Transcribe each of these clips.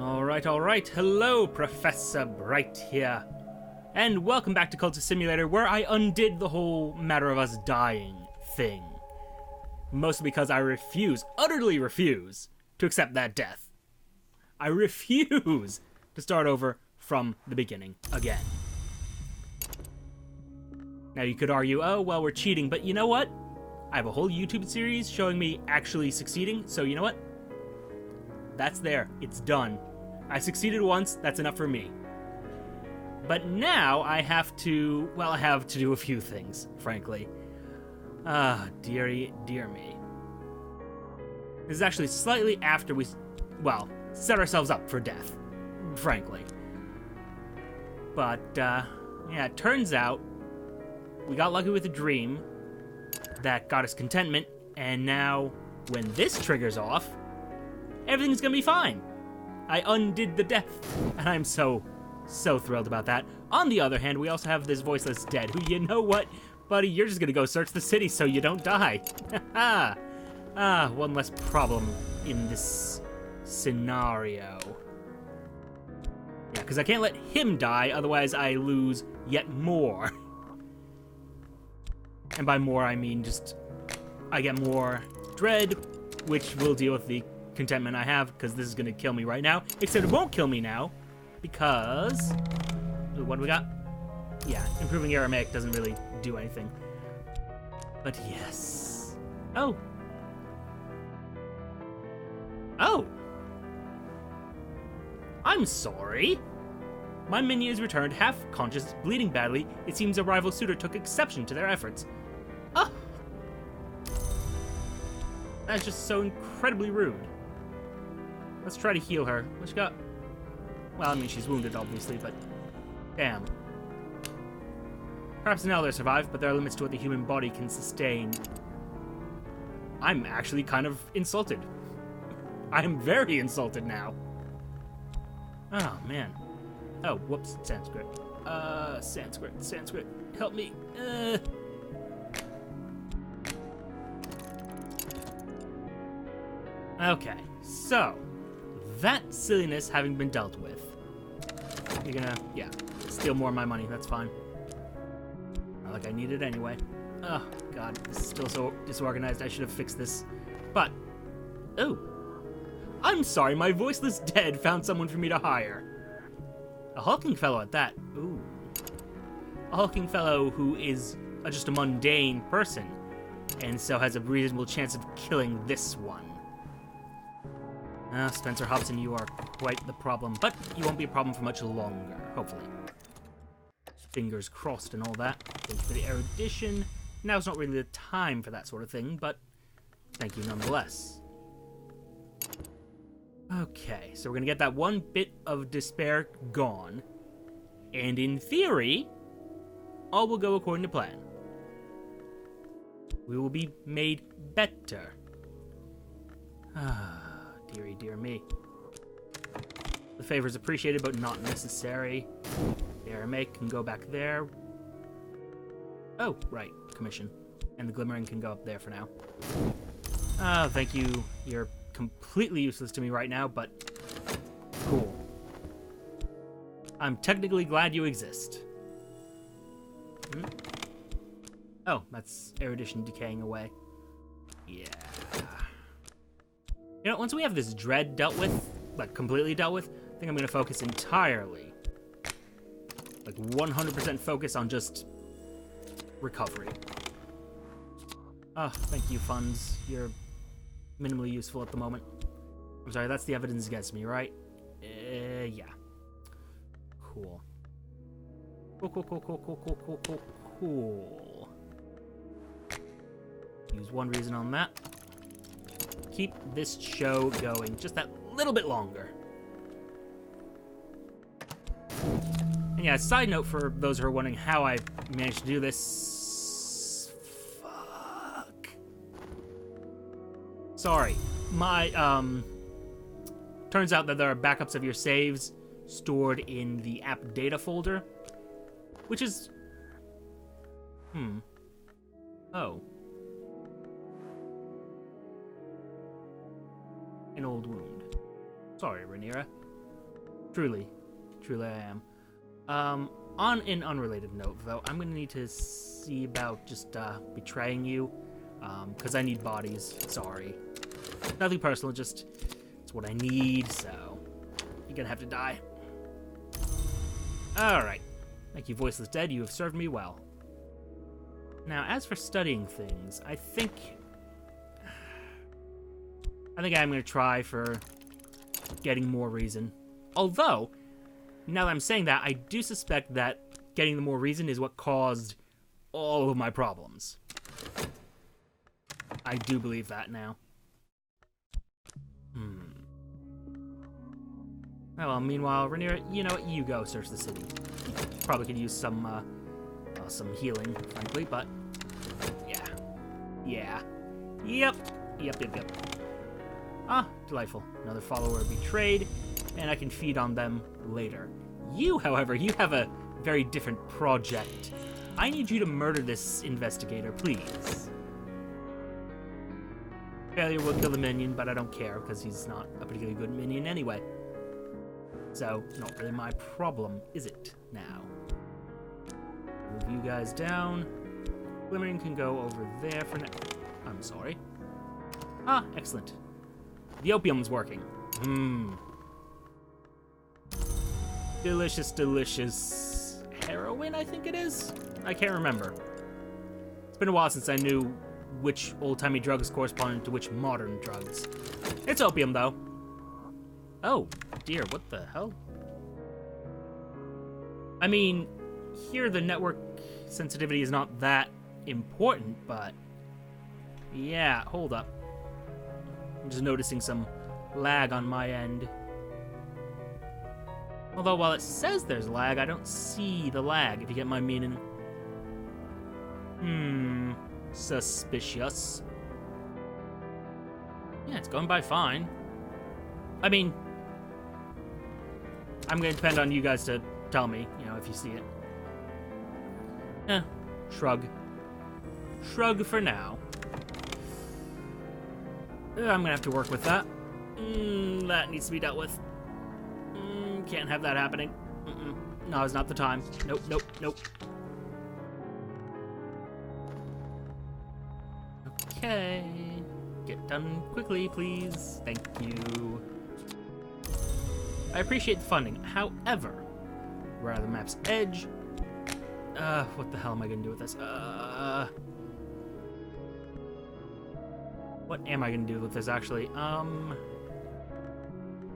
Alright. Hello, Professor Bright here. And welcome back to Cultist Simulator, where I undid the whole matter of us dying thing. Mostly because I utterly refuse, to accept that death. I refuse to start over from the beginning again. Now you could argue, oh, well, we're cheating, but you know what? I have a whole YouTube series showing me actually succeeding, so you know what? That's there. It's done. I succeeded once, that's enough for me. But now I have to do a few things, frankly. Dear me. This is actually slightly after we, set ourselves up for death, frankly. But, it turns out we got lucky with a dream that got us contentment, and now when this triggers off, everything's gonna be fine. I undid the death, and I'm so thrilled about that. On the other hand, we also have this voiceless dead, who, you know what, buddy, you're just gonna go search the city so you don't die. One less problem in this scenario. Yeah, because I can't let him die, otherwise I lose yet more. And by more, I mean just, I get more dread, which will deal with the contentment I have, because this is going to kill me right now. Except it won't kill me now, because... what do we got? Yeah, improving Aramaic doesn't really do anything. But yes. Oh! I'm sorry! My minion is returned, half-conscious, bleeding badly. It seems a rival suitor took exception to their efforts. Oh! That's just so incredibly rude. Let's try to heal her. What she got? Well, I mean, she's wounded, obviously, but... damn. Perhaps an elder survived, but there are limits to what the human body can sustain. I'm actually kind of insulted. I am very insulted now. Oh, man. Oh, whoops. Sanskrit. Sanskrit. Help me. Okay, so... that silliness having been dealt with. You're gonna, steal more of my money. That's fine. Not like I need it anyway. Oh, God. This is still so disorganized. I should have fixed this. But, oh. I'm sorry, my voiceless dead found someone for me to hire. A hulking fellow at that. Ooh. A hulking fellow who is just a mundane person, and so has a reasonable chance of killing this one. Spencer Hobson, you are quite the problem, but you won't be a problem for much longer, hopefully. Fingers crossed and all that. Thank you for the erudition. Now's not really the time for that sort of thing, but thank you nonetheless. Okay, so we're gonna get that one bit of despair gone, and in theory, all will go according to plan. We will be made better. Dear me. The favor is appreciated, but not necessary. The Aramaic can go back there. Oh, right. Commission. And the glimmering can go up there for now. Thank you. You're completely useless to me right now, but cool. I'm technically glad you exist. Oh, that's erudition decaying away. Yeah. You know, once we have this dread dealt with, like completely dealt with, I think I'm going to focus entirely, like 100% focus on just recovery. Oh, thank you, funds. You're minimally useful at the moment. I'm sorry, that's the evidence against me, right? Yeah. Cool. Cool. Use one reason on that. Keep this show going just that little bit longer. And yeah, side note for those who are wondering how I managed to do this. Fuck. Sorry. My, turns out that there are backups of your saves stored in the app data folder, which is... Oh. An old wound. Sorry, Rhaenyra. Truly. Truly I am. On an unrelated note, though, I'm gonna need to see about just, betraying you. Because I need bodies. Sorry. Nothing personal, just... it's what I need, so... you're gonna have to die. Alright. Thank you, Voiceless Dead. You have served me well. Now, as for studying things, I think I'm gonna try for getting more reason. Although, now that I'm saying that, I do suspect that getting the more reason is what caused all of my problems. I do believe that now. Oh, well, meanwhile, Rhaenyra, you know what? You go search the city. Probably could use some healing, frankly, but... yeah. Yeah. Yep. Ah, delightful. Another follower betrayed, and I can feed on them later. You, however, you have a very different project. I need you to murder this investigator, please. Failure will kill the minion, but I don't care, because he's not a particularly good minion anyway. So, not really my problem, is it, now? Move you guys down. Glimmering can go over there for now. I'm sorry. Ah, excellent. The opium's working. Delicious, delicious heroin, I think it is? I can't remember. It's been a while since I knew which old-timey drugs corresponded to which modern drugs. It's opium, though. Oh, dear, what the hell? I mean, here the network sensitivity is not that important, but... yeah, hold up. I'm just noticing some lag on my end. Although, while it says there's lag, I don't see the lag, if you get my meaning. Suspicious. Yeah, it's going by fine. I mean, I'm going to depend on you guys to tell me, you know, if you see it. Shrug. Shrug for now. I'm going to have to work with that. That needs to be dealt with. Can't have that happening. No, it's not the time. Nope. Okay. Get done quickly, please. Thank you. I appreciate the funding. However, we're at the map's edge. What the hell am I going to do with this? What am I going to do with this, actually?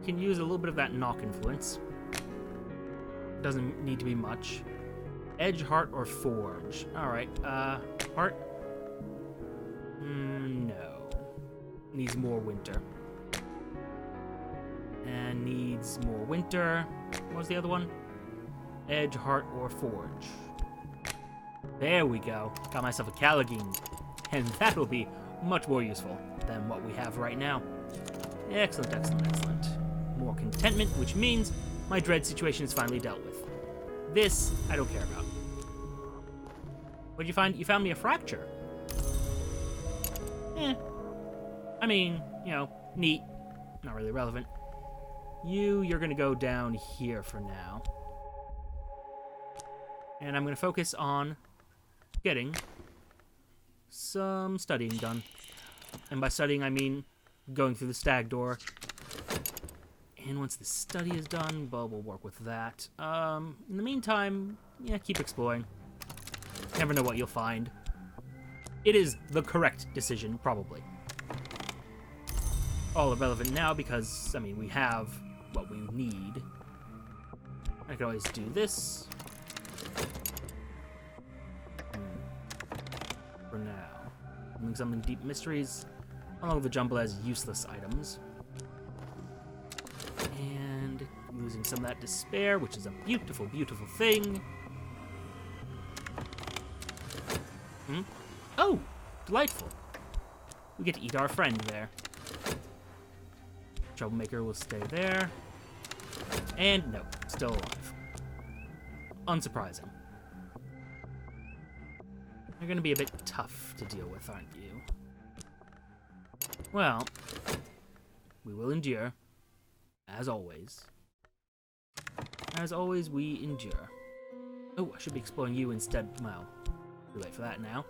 Can use a little bit of that knock influence. Doesn't need to be much. Edge, heart, or forge? Alright, heart? No. Needs more winter. And needs more winter. What was the other one? Edge, heart, or forge. There we go. Got myself a Callagine. And that'll be much more useful than what we have right now. Excellent. More contentment, which means my dread situation is finally dealt with. This, I don't care about. What'd you find? You found me a fracture. I mean, you know, neat. Not really relevant. You're gonna go down here for now. And I'm gonna focus on getting some studying done. And by studying, I mean going through the stag door. And once the study is done, well, we'll work with that. In the meantime, yeah, keep exploring. Never know what you'll find. It is the correct decision, probably. All irrelevant now because, I mean, we have what we need. I can always do this. For now. Something deep mysteries. Along with the jumble as useless items. And losing some of that despair, which is a beautiful, beautiful thing. Oh, delightful. We get to eat our friend there. Troublemaker will stay there. And no, still alive. Unsurprising. You're gonna be a bit tough to deal with, aren't you? Well, we will endure, as always. As always, we endure. Oh, I should be exploring you instead. Well, too late for that now.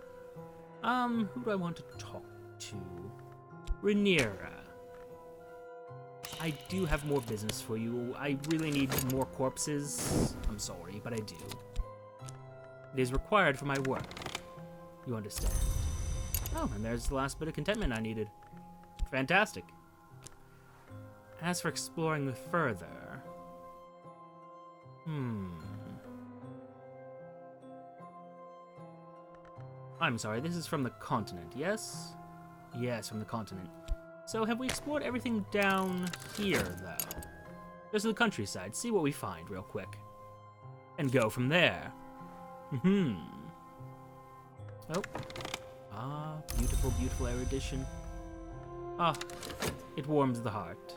Who do I want to talk to? Rhaenyra. I do have more business for you. I really need more corpses. I'm sorry, but I do. It is required for my work. You understand. Oh, and there's the last bit of contentment I needed. Fantastic. As for exploring further... I'm sorry, this is from the continent, yes? Yes, from the continent. So have we explored everything down here, though? Just the countryside, see what we find real quick. And go from there. Oh. Ah, beautiful, beautiful erudition. Ah, it warms the heart.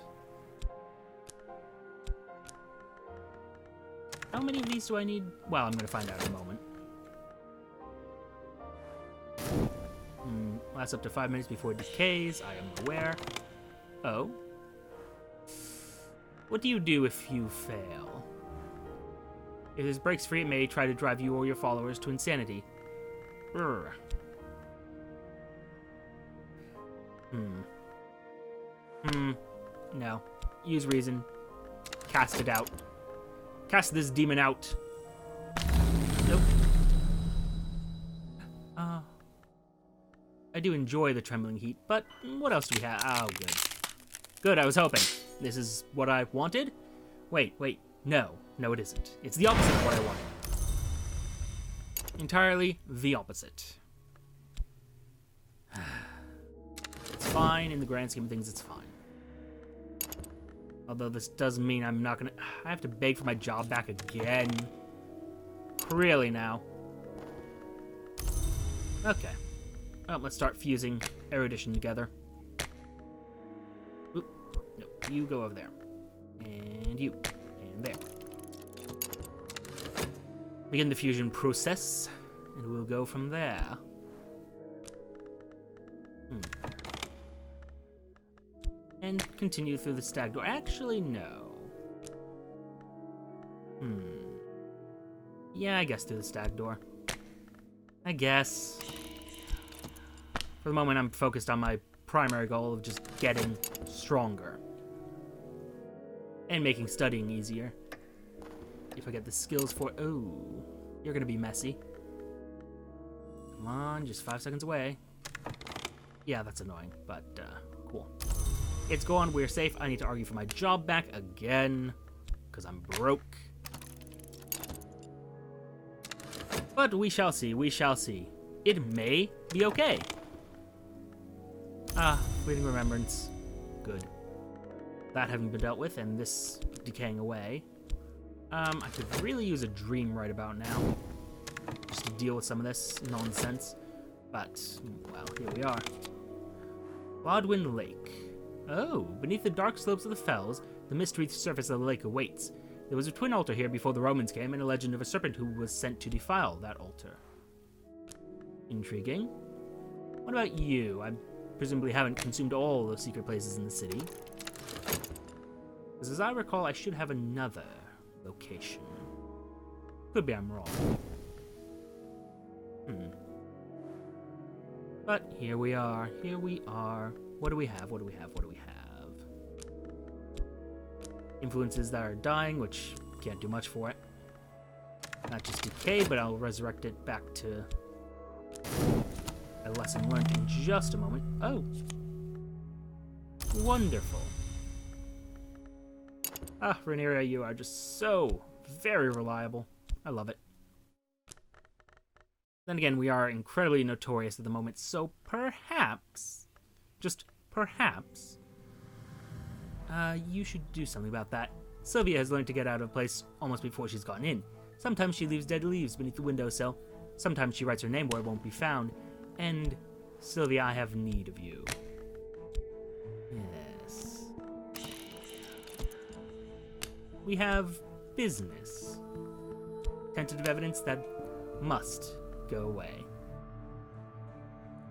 How many of these do I need? Well, I'm going to find out in a moment. Lasts up to 5 minutes before it decays, I am aware. Oh. What do you do if you fail? If this breaks free, it may try to drive you or your followers to insanity. Brr. No. Use reason. Cast it out. Cast this demon out. Nope. I do enjoy the trembling heat, but what else do we have? Oh, good. Good, I was hoping. This is what I wanted? Wait. No. No, it isn't. It's the opposite of what I wanted. Entirely the opposite. It's fine. In the grand scheme of things, it's fine. Although this does mean I'm not gonna... I have to beg for my job back again. Really now. Okay. Well, let's start fusing erudition together. Oop. No, you go over there. And you. And there. Begin the fusion process, and we'll go from there. And continue through the stag door. Actually, no. Yeah, I guess through the stag door. I guess. For the moment, I'm focused on my primary goal of just getting stronger. And making studying easier. If I get the skills for... Oh, you're gonna be messy. Come on, just 5 seconds away. Yeah, that's annoying, but cool. It's gone, we're safe. I need to argue for my job back again, because I'm broke. But we shall see, we shall see. It may be okay. Ah, fleeting remembrance. Good. That having been dealt with, and this decaying away. I could really use a dream right about now. Just to deal with some of this nonsense. But, well, here we are. Bodwin Lake. Oh, beneath the dark slopes of the fells, the mist-wreathed surface of the lake awaits. There was a twin altar here before the Romans came, and a legend of a serpent who was sent to defile that altar. Intriguing. What about you? I presumably haven't consumed all the secret places in the city. Because as I recall, I should have another location. Could be I'm wrong. But here we are. Here we are. What do we have? What do we have? What do we have? Influences that are dying, which can't do much for it. Not just decay, but I'll resurrect it back to a lesson learned in just a moment. Oh. Wonderful. Ah, Rhaenyra, you are just so very reliable. I love it. Then again, we are incredibly notorious at the moment, so perhaps, just perhaps, you should do something about that. Sylvia has learned to get out of a place almost before she's gotten in. Sometimes she leaves dead leaves beneath the windowsill. Sometimes she writes her name where it won't be found. And, Sylvia, I have need of you. Yes. We have business. Tentative evidence that must go away.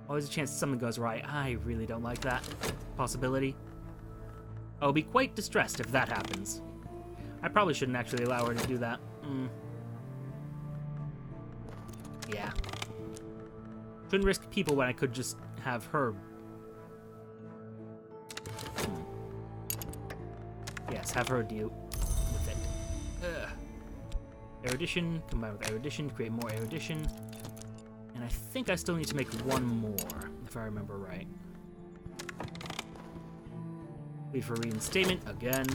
Always a chance something goes right. I really don't like that possibility. I'll be quite distressed if that happens. I probably shouldn't actually allow her to do that. Yeah. Shouldn't risk people when I could just have her. Yes, have her deal with it. Ugh. Erudition, combined with erudition to create more erudition. And I think I still need to make one more, if I remember right. Leave for reinstatement again.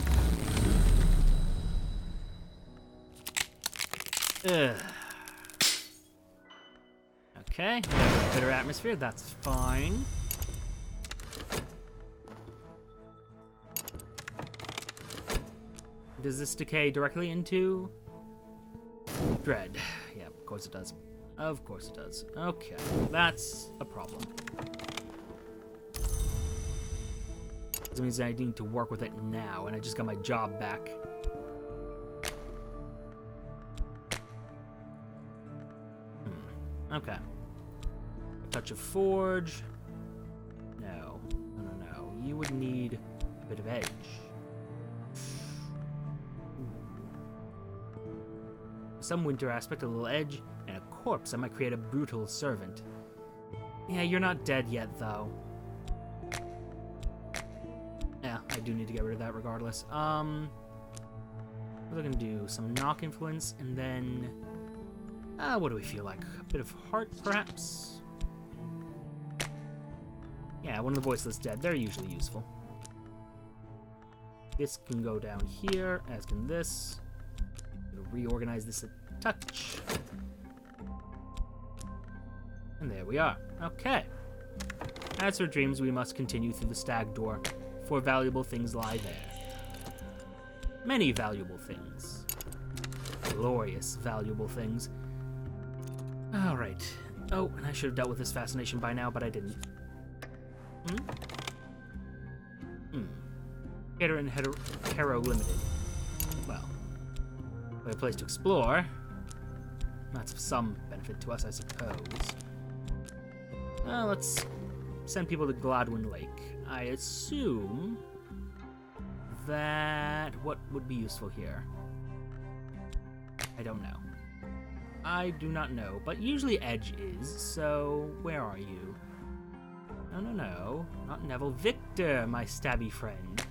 Ugh. Okay, better atmosphere, that's fine. Does this decay directly into dread? Yeah, of course it does. Of course it does. Okay, that's a problem. This means I need to work with it now, and I just got my job back. Okay. A touch of forge. No. No. You would need a bit of edge. Some winter aspect, a little edge, and a corpse. I might create a brutal servant. Yeah, you're not dead yet, though. Yeah, I do need to get rid of that regardless. What am I gonna do? Some knock influence, and then... what do we feel like? A bit of heart, perhaps? Yeah, one of the voiceless dead. They're usually useful. This can go down here, as can this. Reorganize this a touch. And there we are. Okay. As for dreams, we must continue through the stag door, for valuable things lie there. Many valuable things. Glorious valuable things. Alright. Oh, and I should have dealt with this fascination by now, but I didn't. Hater and Hero Limited. Well. A place to explore. That's of some benefit to us, I suppose. Well, let's send people to Gladwin Lake. I assume that... What would be useful here? I don't know. I do not know, but usually Edge is, so where are you? No. Not Neville. Victor, my stabby friend.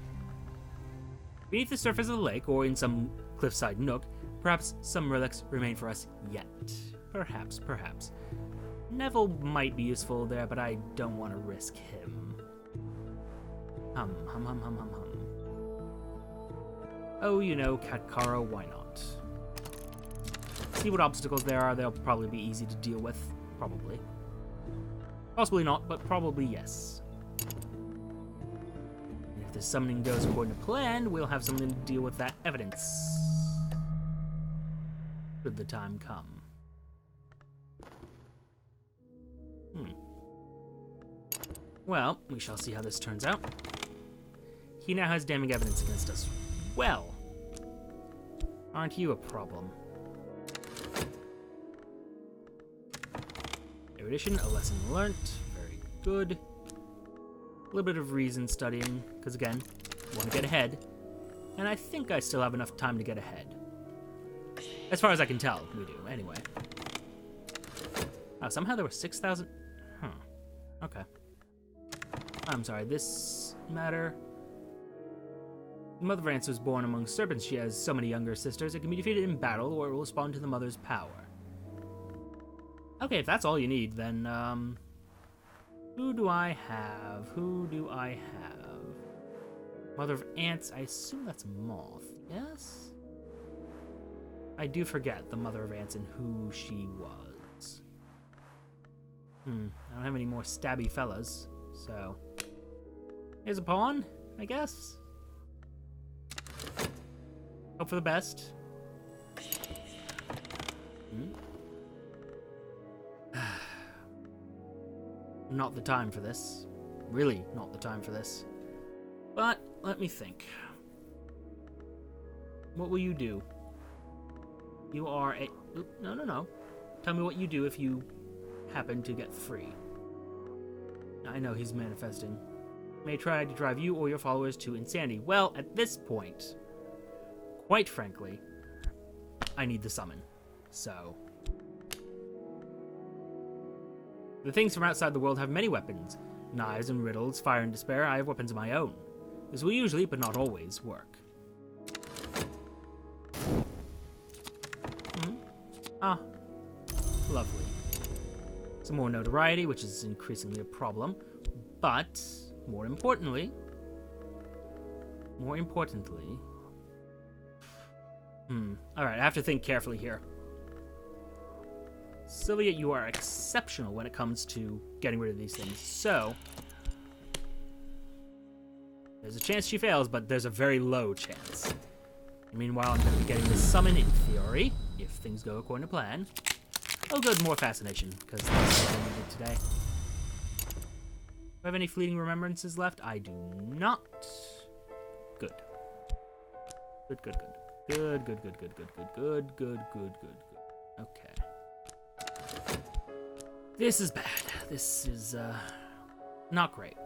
Beneath the surface of the lake, or in some cliffside nook, perhaps some relics remain for us yet. Perhaps. Neville might be useful there, but I don't want to risk him. Hum. Oh, you know, Katkara, why not? See what obstacles there are, they'll probably be easy to deal with. Probably. Possibly not, but probably yes. And if the summoning goes according to plan, we'll have something to deal with that evidence. Should the time come. Well, we shall see how this turns out. He now has damning evidence against us. Well, aren't you a problem? Erudition, a lesson learnt. Very good. A little bit of reason studying, because again, want to get ahead. And I think I still have enough time to get ahead. As far as I can tell, we do, anyway. Oh, somehow there were 6,000... Huh. Okay. I'm sorry, this matter... The Mother Vance was born among serpents. She has so many younger sisters. It can be defeated in battle, or it will respond to the mother's power. Okay, if that's all you need, then, who do I have? Mother of Ants, I assume that's Moth, yes? I do forget the Mother of Ants and who she was. I don't have any more stabby fellas, so... Here's a pawn, I guess? Hope for the best. Not the time for this. Really not the time for this. But, let me think. What will you do? You are a... No. Tell me what you do if you happen to get free. I know he's manifesting. May try to drive you or your followers to insanity. Well, at this point, quite frankly, I need the summon. So... The things from outside the world have many weapons. Knives and riddles, fire and despair. I have weapons of my own. This will usually, but not always, work. Ah, lovely. Some more notoriety, which is increasingly a problem. But, more importantly... Alright, I have to think carefully here. Sylvia, you are exceptional when it comes to getting rid of these things. So, there's a chance she fails, but there's a very low chance. And meanwhile, I'm going to be getting this summon in theory, if things go according to plan. Oh good, more fascination, because that's what I needed today. Do I have any fleeting remembrances left? I do not. Good. Good. Okay. This is bad. This is, not great.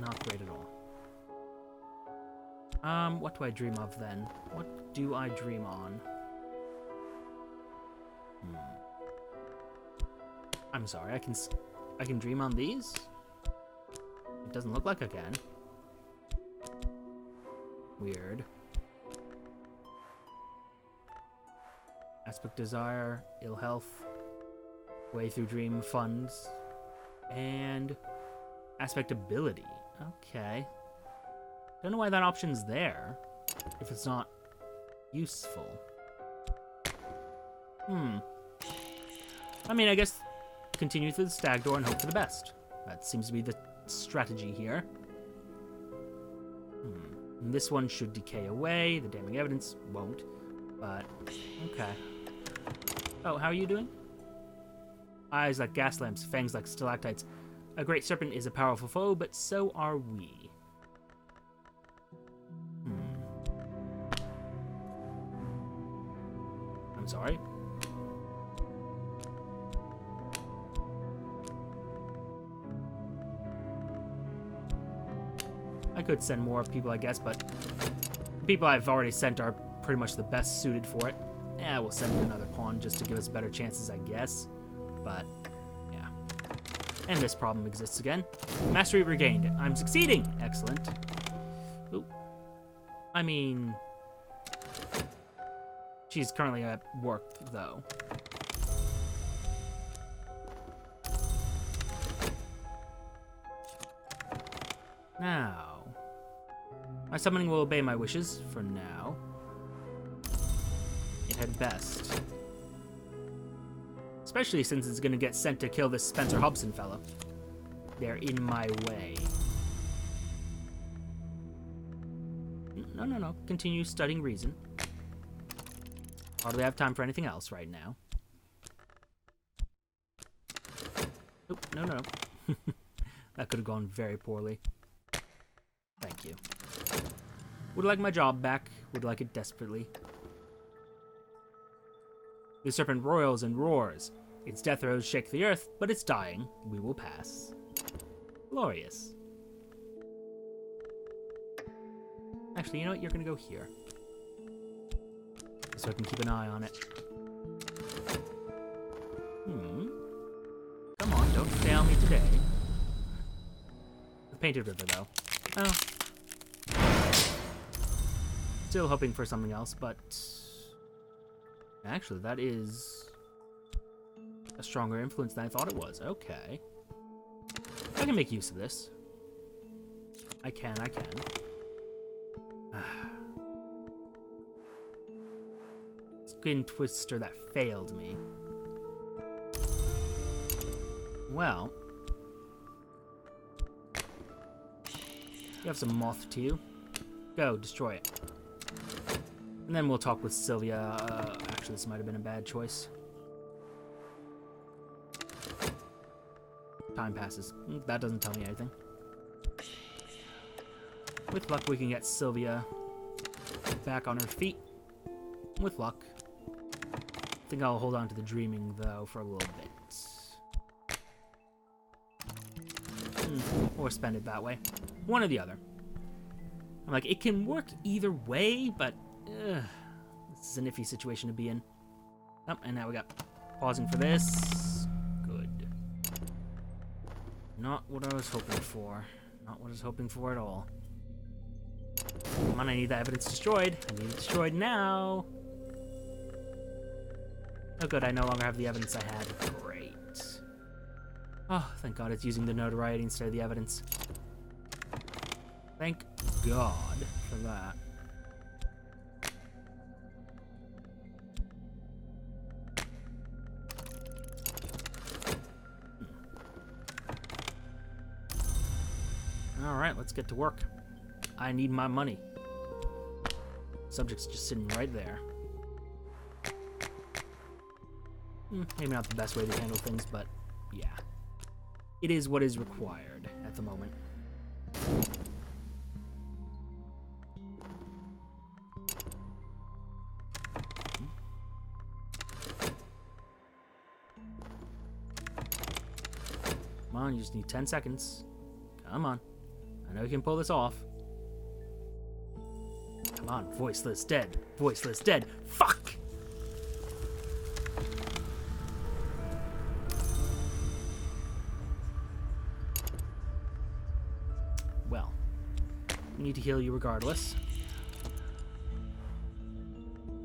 Not great at all. What do I dream of then? What do I dream on? I'm sorry, I can dream on these? It doesn't look like I can. Weird. Aspect desire, ill health, way through dream funds, and aspect ability. Okay. Don't know why that option's there, if it's not useful. I mean, I guess continue through the stag door and hope for the best. That seems to be the strategy here. And this one should decay away. The damning evidence won't, but okay. Oh, how are you doing? Eyes like gas lamps, fangs like stalactites. A great serpent is a powerful foe, but so are we. I'm sorry. I could send more people, I guess, but the people I've already sent are pretty much the best suited for it. Yeah, we'll send another pawn just to give us better chances, I guess. But, yeah. And this problem exists again. Mastery regained. I'm succeeding! Excellent. Ooh. I mean... She's currently at work, though. Now... My summoning will obey my wishes, for now. It had best. Especially since it's gonna get sent to kill this Spencer Hobson fellow. They're in my way. No. Continue studying reason. Hardly have time for anything else right now. Oop, no. That could have gone very poorly. Thank you. Would like my job back. Would like it desperately. The serpent roils and roars. Its death throes shake the earth, but it's dying. We will pass. Glorious. Actually, you know what? You're gonna go here. So I can keep an eye on it. Come on, don't fail me today. The painted river, though. Oh. Still hoping for something else, but... Actually, that is... a stronger influence than I thought it was. Okay. I can make use of this. I can. Skin twister that failed me. Well... You have some moth to you. Go, destroy it. And then we'll talk with Sylvia. Actually, this might have been a bad choice. Time passes. That doesn't tell me anything. With luck, we can get Sylvia back on her feet. With luck. I think I'll hold on to the dreaming, though, for a little bit. Or spend it that way. One or the other. I'm like, it can work either way, but Ugh, this is an iffy situation to be in. Oh, and now we got pausing for this. Good. Not what I was hoping for. Not what I was hoping for at all. Come on, I need that evidence destroyed. I need it destroyed now. Oh good, I no longer have the evidence I had. Great. Oh, thank God it's using the notoriety instead of the evidence. Thank God for that. Alright, let's get to work. I need my money. Subject's just sitting right there. Maybe not the best way to handle things, but yeah. It is what is required at the moment. Come on, you just need 10 seconds. Come on. I know you can pull this off. Come on, voiceless dead. Voiceless dead. Fuck! Well, we need to heal you regardless.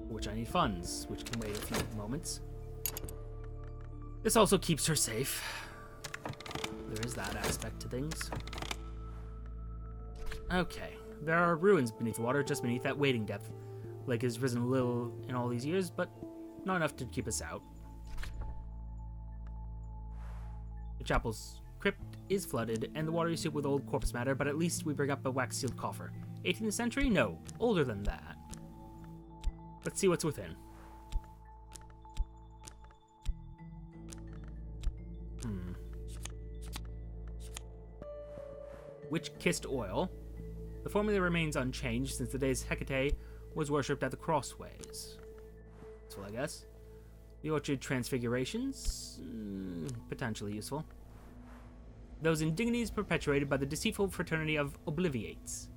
For which I need funds, which can wait a few moments. This also keeps her safe. There is that aspect to things. Okay, there are ruins beneath the water, just beneath that waiting depth. Lake has risen a little in all these years, but not enough to keep us out. The chapel's crypt is flooded, and the water is filled with old corpse matter, but at least we bring up a wax-sealed coffer. 18th century? No, older than that. Let's see what's within. Witch-kissed oil. The formula remains unchanged since the days Hecate was worshipped at the crossways. Useful, I guess. The orchard transfigurations? Potentially useful. Those indignities perpetuated by the deceitful fraternity of obliviates.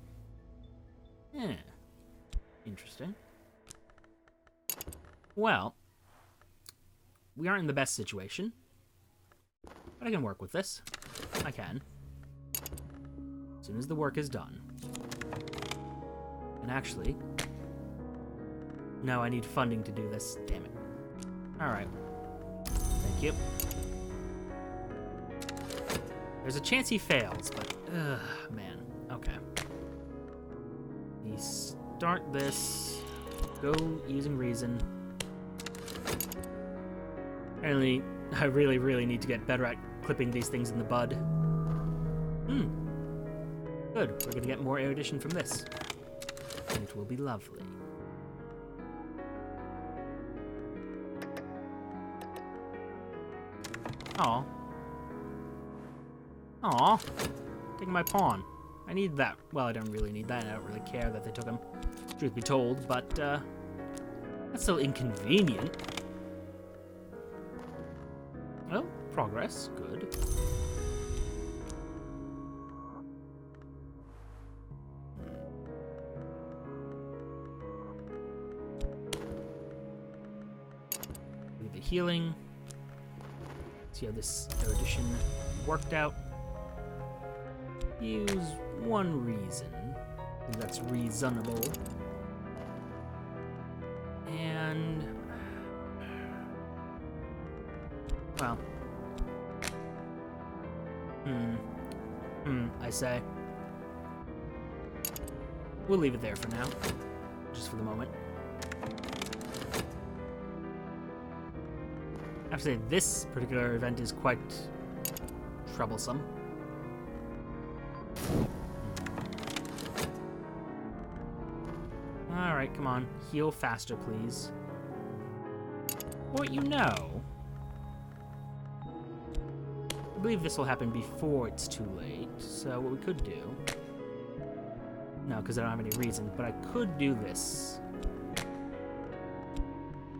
Interesting. Well, we aren't in the best situation, but I can work with this. I can. As soon as the work is done. And actually... No, I need funding to do this. Damn it. Alright. Thank you. There's a chance he fails, but... Ugh, man. Okay. We start this. Go using reason. Apparently, I really need to get better at clipping these things in the bud. Good, we're gonna get more erudition from this. And it will be lovely. Aw. Aw. Taking my pawn. I need that. Well, I don't really need that. I don't really care that they took him. Truth be told, but, that's still inconvenient. Well, progress. Good. Healing. See how this erudition worked out. Use one reason. I think that's reasonable. And... well. I say. We'll leave it there for now. Just for the moment. I have to say, this particular event is quite troublesome. Alright, come on. Heal faster, please. For what you know, I believe this will happen before it's too late, so what we could do... No, because I don't have any reason, but I could do this.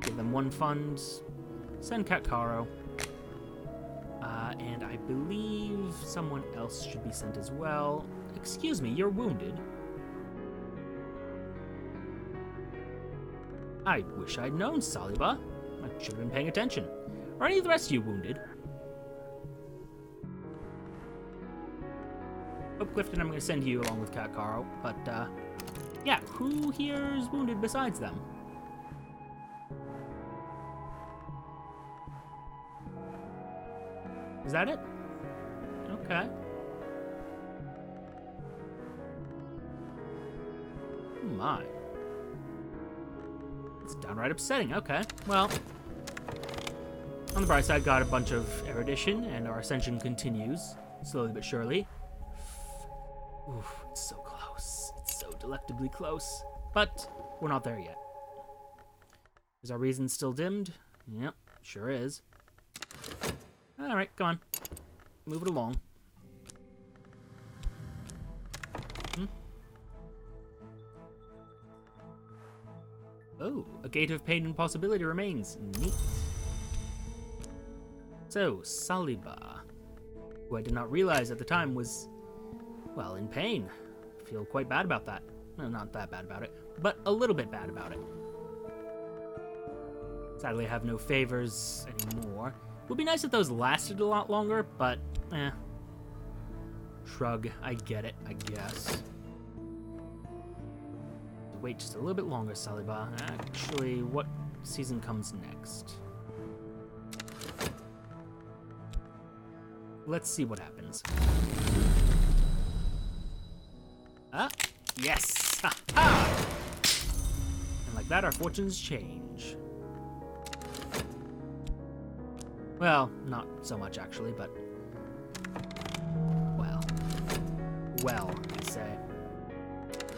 Give them one fund... Send Katkaro. And I believe someone else should be sent as well. Excuse me, you're wounded. I wish I'd known, Saliba. I should have been paying attention. Are any of the rest of you wounded? Oh, Clifton, I'm going to send you along with Kakaro, but, yeah, who here is wounded besides them? Is that it? Okay. Oh my. It's downright upsetting. Okay, well, on the bright side, got a bunch of erudition, and our ascension continues, slowly but surely. Oof, it's so close. It's so delectably close. But we're not there yet. Is our reason still dimmed? Yep, sure is. Alright, go on. Move it along. Oh, a gate of pain and possibility remains. Neat. So, Saliba, who I did not realize at the time was, well, in pain. I feel quite bad about that. No, not that bad about it, but a little bit bad about it. Sadly, I have no favors anymore. It would be nice if those lasted a lot longer, but, Shrug, I get it, I guess. Wait just a little bit longer, Saliba. Actually, what season comes next? Let's see what happens. Ah, yes! Ha ha! And like that, our fortunes change. Well, not so much actually, but... Well, I say.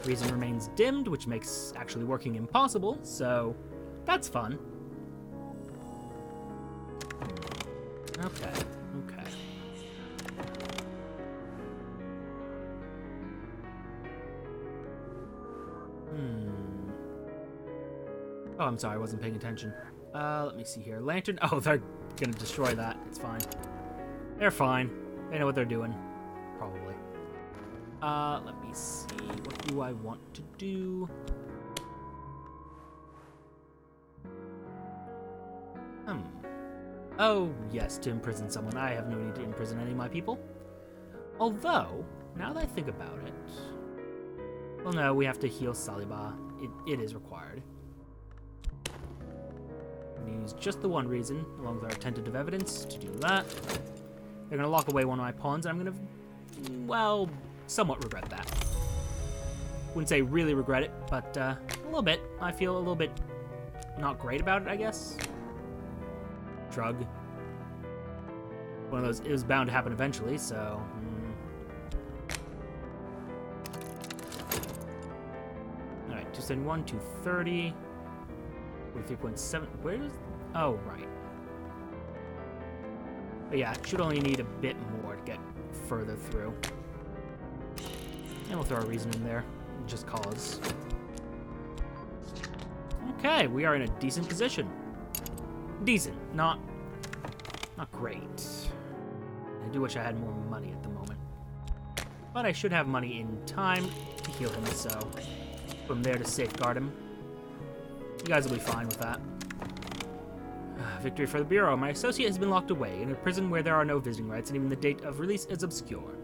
Reason remains dimmed, which makes actually working impossible, so that's fun. Okay. Oh, I'm sorry, I wasn't paying attention. Let me see here. Lantern. Oh, they're gonna destroy that. It's fine. They're fine. They know what they're doing. Probably. Let me see. What do I want to do? Oh, yes, to imprison someone. I have no need to imprison any of my people. Although, now that I think about it... Well, no, we have to heal Saliba. It is required. I'm going to use just the one reason, along with our tentative evidence, to do that. They're going to lock away one of my pawns, and I'm going to, well, somewhat regret that. Wouldn't say really regret it, but a little bit. I feel a little bit not great about it, I guess. Shrug. One of those, it was bound to happen eventually, so... Alright, 271, 230... 43.7... Where is... Oh, right. But yeah, should only need a bit more to get further through. And we'll throw a reason in there, just cause. Okay, we are in a decent position. Decent, not great. I do wish I had more money at the moment. But I should have money in time to heal him, so from there to safeguard him. You guys will be fine with that. Victory for the Bureau. My associate has been locked away in a prison where there are no visiting rights, and even the date of release is obscure.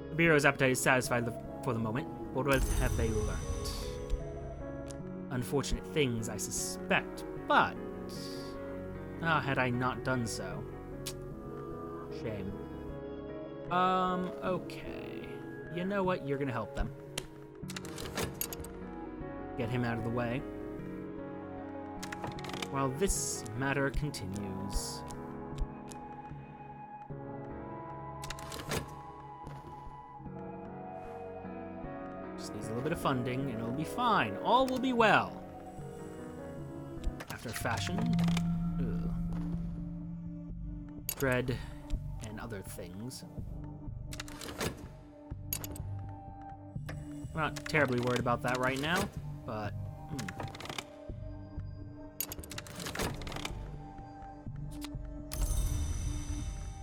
The Bureau's appetite is satisfied for the moment. What have they learned? Unfortunate things, I suspect, but... had I not done so. Shame. Okay. You know what? You're gonna help them. Get him out of the way. While this matter continues. Just needs a little bit of funding, and it'll be fine. All will be well. After fashion. Dread and other things. I'm not terribly worried about that right now, but...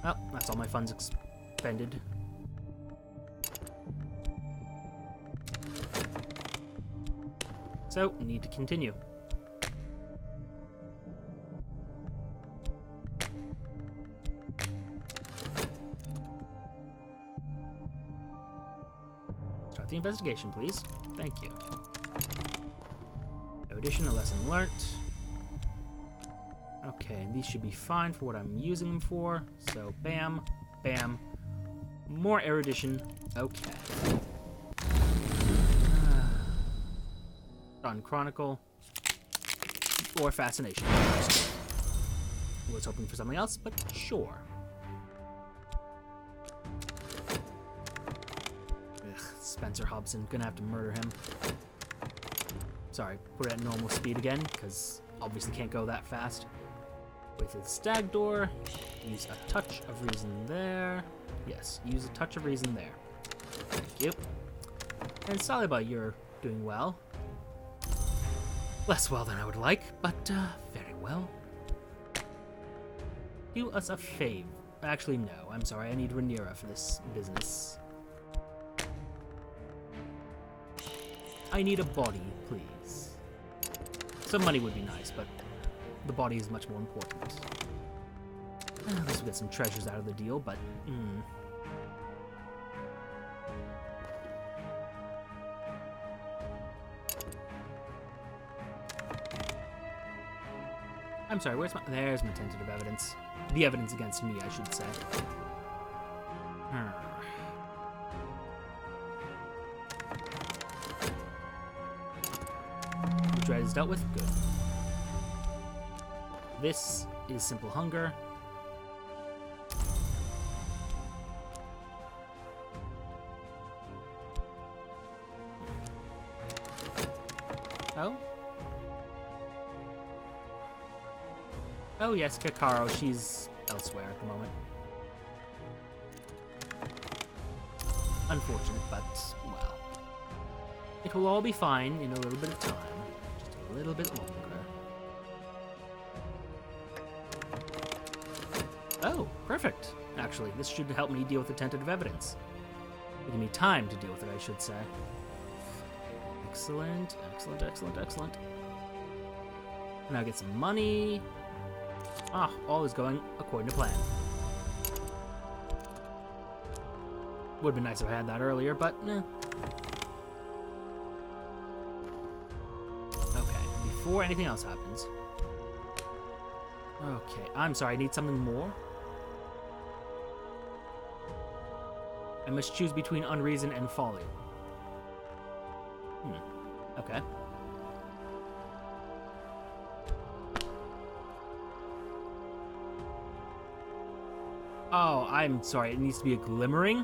Well, that's all my funds expended. So, need to continue. the investigation, please. Thank you. Erudition, a lesson learnt. Okay, these should be fine for what I'm using them for. So, bam, bam. More erudition. Okay. On Chronicle. Or Fascination. I was hoping for something else, but sure. Ugh, Spencer Hobson. Gonna have to murder him. Sorry, put it at normal speed again, because obviously can't go that fast. Wait through the stag door. Use a touch of reason there. Yes, use a touch of reason there. Thank you. And Saliba, you're doing well. Less well than I would like, but very well. Do us a favor. Actually, no. I'm sorry. I need Rhaenyra for this business. I need a body, please. Some money would be nice, but the body is much more important. At least we'll get some treasures out of the deal, but... I'm sorry, where's my... There's my tentative evidence. The evidence against me, I should say. The dread is dealt with? Good. This is simple hunger. Oh? Oh yes, Kakaro, she's elsewhere at the moment. Unfortunate, but, well. It will all be fine in a little bit of time. Just a little bit longer. Oh, perfect. Actually, this should help me deal with the tentative evidence. Give me time to deal with it, I should say. Excellent, excellent, excellent, excellent. Now get some money. Ah, all is going according to plan. Would have been nice if I had that earlier, but eh. Okay, before anything else happens. Okay, I'm sorry, I need something more. I must choose between unreason and folly. Okay. Oh, I'm sorry. It needs to be a glimmering?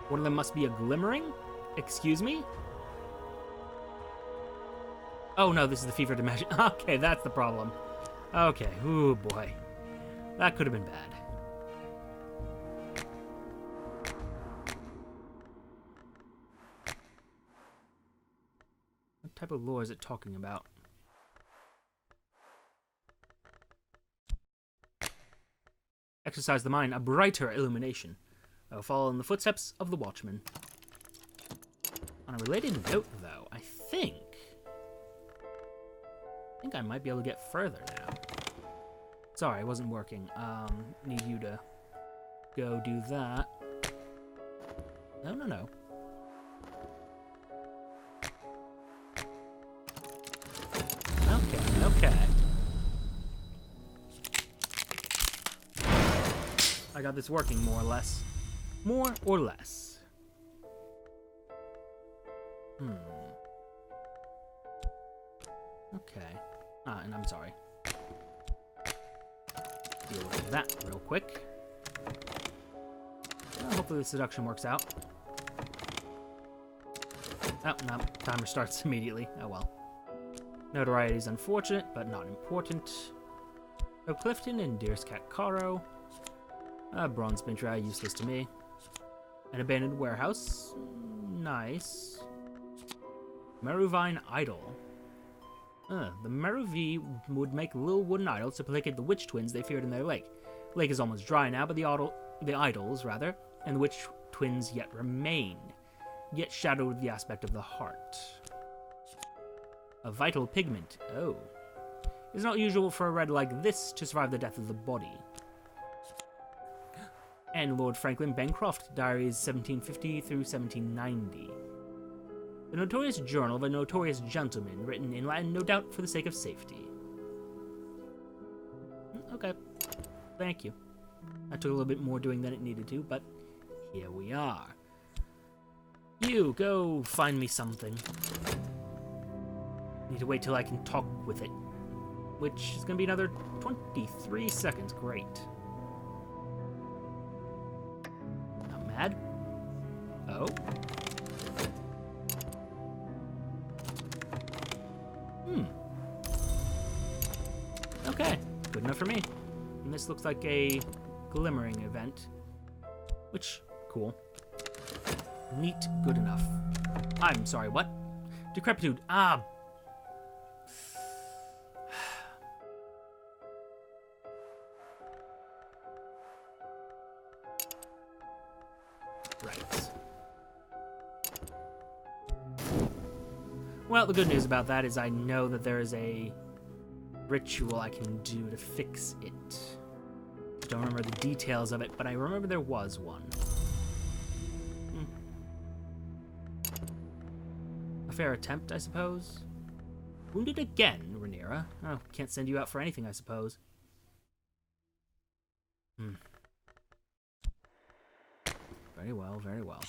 One of them must be a glimmering? Excuse me? Oh, no, this is the fever dimension. Okay, that's the problem. Okay, ooh, boy. That could have been bad. What type of lore is it talking about? Exercise the mind, a brighter illumination. I will follow in the footsteps of the Watchman. On a related note, though, I think I might be able to get further now. Sorry, it wasn't working. Need you to go do that. No, no, no. Okay, okay. I got this working, more or less. More or less. Okay. And I'm sorry. Deal with that real quick. Well, hopefully the seduction works out. Oh, no. Timer starts immediately. Oh well. Notoriety is unfortunate, but not important. Oh, Clifton and Dearest Cat Caro. Bronze Bintra, useless to me. An abandoned warehouse. Nice. Meruvine Idol. The Meruvi would make little wooden idols to placate the witch twins they feared in their lake. The lake is almost dry now, but the idols, and the witch twins yet remain, yet shadowed with the aspect of the heart. A vital pigment. Oh. It's not usual for a red like this to survive the death of the body. and Lord Franklin Bancroft, diaries 1750 through 1790. The notorious journal of a notorious gentleman, written in Latin, no doubt for the sake of safety. Okay. Thank you. That took a little bit more doing than it needed to, but here we are. You, go find me something. Need to wait till I can talk with it. Which is going to be another 23 seconds. Great. Not mad? Oh? Okay. Good enough for me. And this looks like a glimmering event. Which, cool. Neat, good enough. I'm sorry, what? Decrepitude. Ah. Right. Well, the good news about that is I know that there is a ritual I can do to fix it. Don't remember the details of it, but I remember there was one. A fair attempt, I suppose. Wounded again, Rhaenyra. Oh, can't send you out for anything, I suppose. Very well, very well.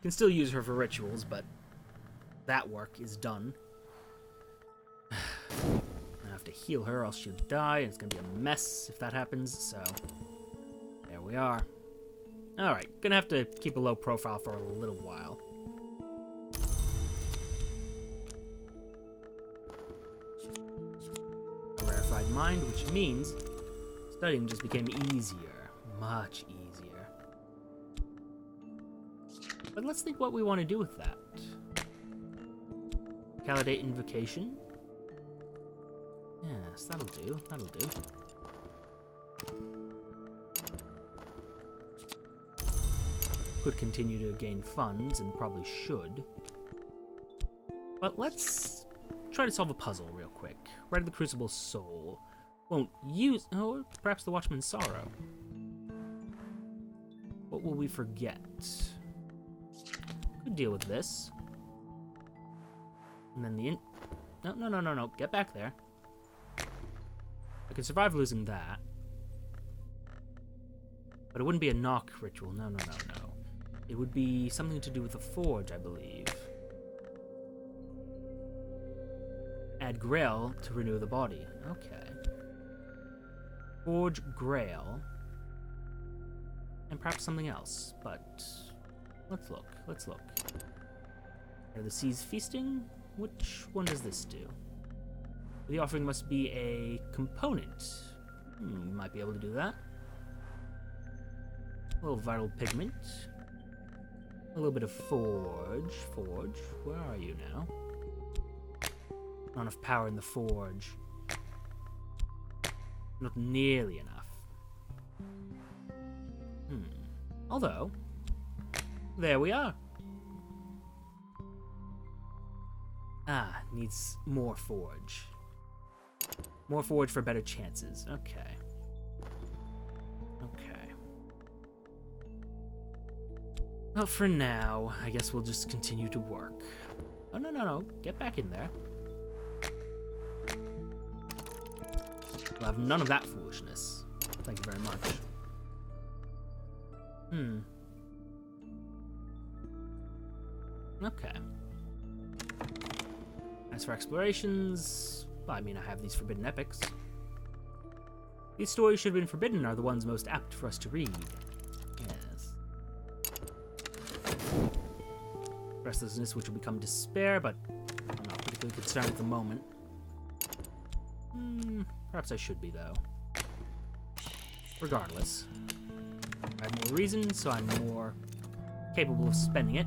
Can still use her for rituals, but that work is done. I have to heal her, or else she'll die, and it's gonna be a mess if that happens, so there we are. Alright, gonna have to keep a low profile for a little while. A rarefied mind, which means studying just became easier. Much easier. But let's think what we want to do with that. Validate invocation. Yes, that'll do. That'll do. Could continue to gain funds, and probably should. But let's try to solve a puzzle real quick. Right of the Crucible's soul. Won't use... Oh, perhaps the Watchman's sorrow. What will we forget? Could deal with this. And then the... No. Get back there. I could survive losing that. But it wouldn't be a knock ritual. No. It would be something to do with the forge, I believe. Add Grail to renew the body. Okay. Forge Grail. And perhaps something else, but let's look. Are the seas feasting? Which one does this do? The offering must be a component. Might be able to do that. A little vital pigment. A little bit of forge. Forge, where are you now? Not enough power in the forge. Not nearly enough. Although, there we are. Ah, needs more forge. More forge for better chances. Okay. Well, for now, I guess we'll just continue to work. Oh, no. Get back in there. We'll have none of that foolishness. Thank you very much. Okay. As for explorations, well, I mean, I have these forbidden epics. These stories should have been forbidden are the ones most apt for us to read. Yes. Restlessness, which will become despair, but I'm not particularly concerned at the moment. Perhaps I should be, though. Regardless. I have more reason, so I'm more capable of spending it.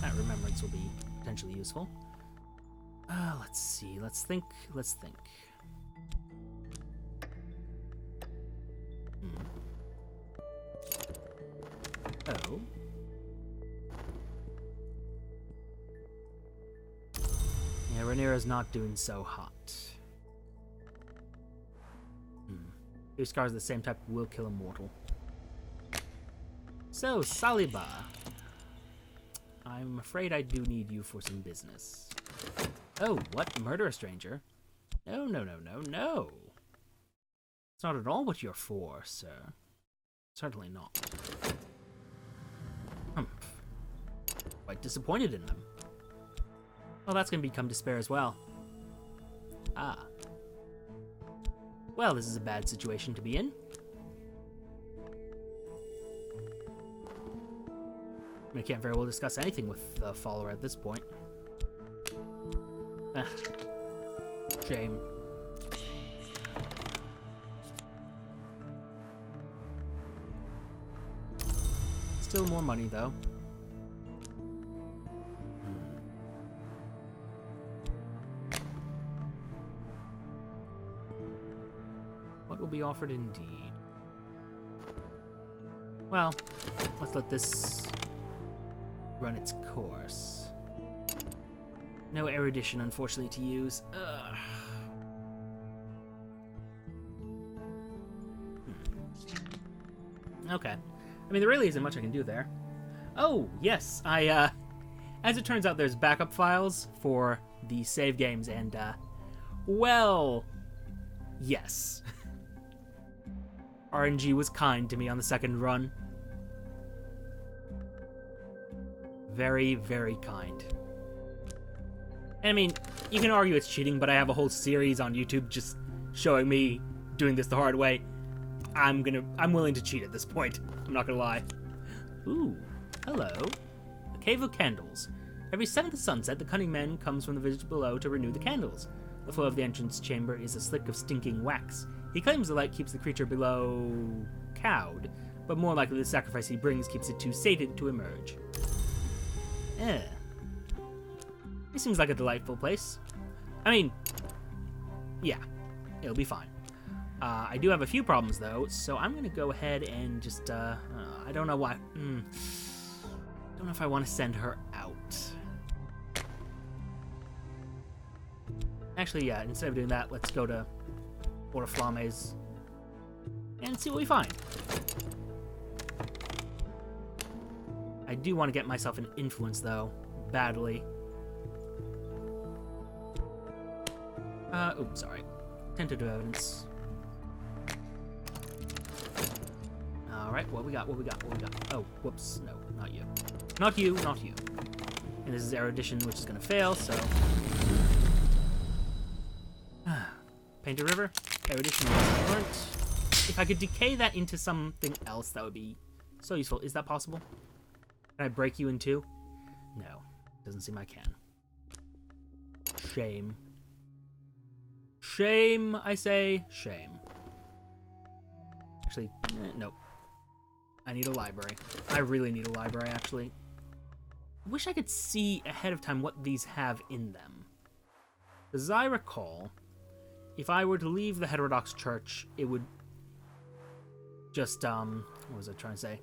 That remembrance will be potentially useful. Let's see. Let's think. Oh. Yeah, Rhaenyra's not doing so hot. Two scars of the same type will kill a mortal. So, Saliba. I'm afraid I do need you for some business. Oh, what? Murder a stranger? No, no, no, no, no. It's not at all what you're for, sir. Certainly not. Humph. Quite disappointed in them. Well, that's going to become despair as well. Ah. Well, this is a bad situation to be in. I can't very well discuss anything with the follower at this point. Ah. Shame. Still more money, though. What will be offered indeed? Well, let's let this run its course. No erudition, unfortunately, to use. Ugh. Okay. I mean, there really isn't much I can do there. Oh, yes, as it turns out, there's backup files for the save games, and, well, yes. RNG was kind to me on the second run. Very, very kind. And, I mean, you can argue it's cheating, but I have a whole series on YouTube just showing me doing this the hard way. I'm willing to cheat at this point. I'm not gonna lie. Ooh, hello. A cave of candles. Every 7th sunset, the cunning man comes from the village below to renew the candles. The floor of the entrance chamber is a slick of stinking wax. He claims the light keeps the creature below cowed, but more likely the sacrifice he brings keeps it too sated to emerge. It seems like a delightful place. I mean, yeah, it'll be fine. I do have a few problems, though, so I'm going to go ahead and just, I don't know why. Don't know if I want to send her out. Actually, yeah, instead of doing that, let's go to Oriflamme's and see what we find. I do want to get myself an influence, though, badly. Oops, sorry. Tentative evidence. Alright, what we got? Oh, whoops, no, not you. Not you, not you. And this is erudition, which is gonna fail, so... Paint a river. Erudition is burnt. If I could decay that into something else, that would be so useful. Is that possible? Can I break you in two? No. Doesn't seem I can. Shame. Shame, I say. Shame. Actually, nope. I need a library. I really need a library, actually. I wish I could see ahead of time what these have in them. As I recall, if I were to leave the heterodox church, it would just, what was I trying to say?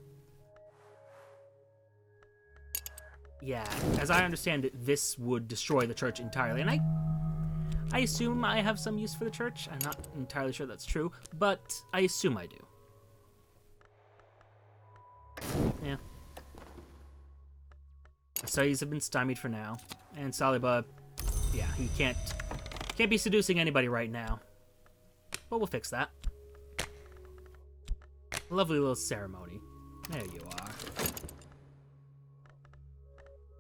Yeah, as I understand it, this would destroy the church entirely, and I assume I have some use for the church. I'm not entirely sure that's true, but I assume I do. Yeah. Studies have been stymied for now, and Saliba, yeah, he can't be seducing anybody right now. But we'll fix that. Lovely little ceremony. There you are.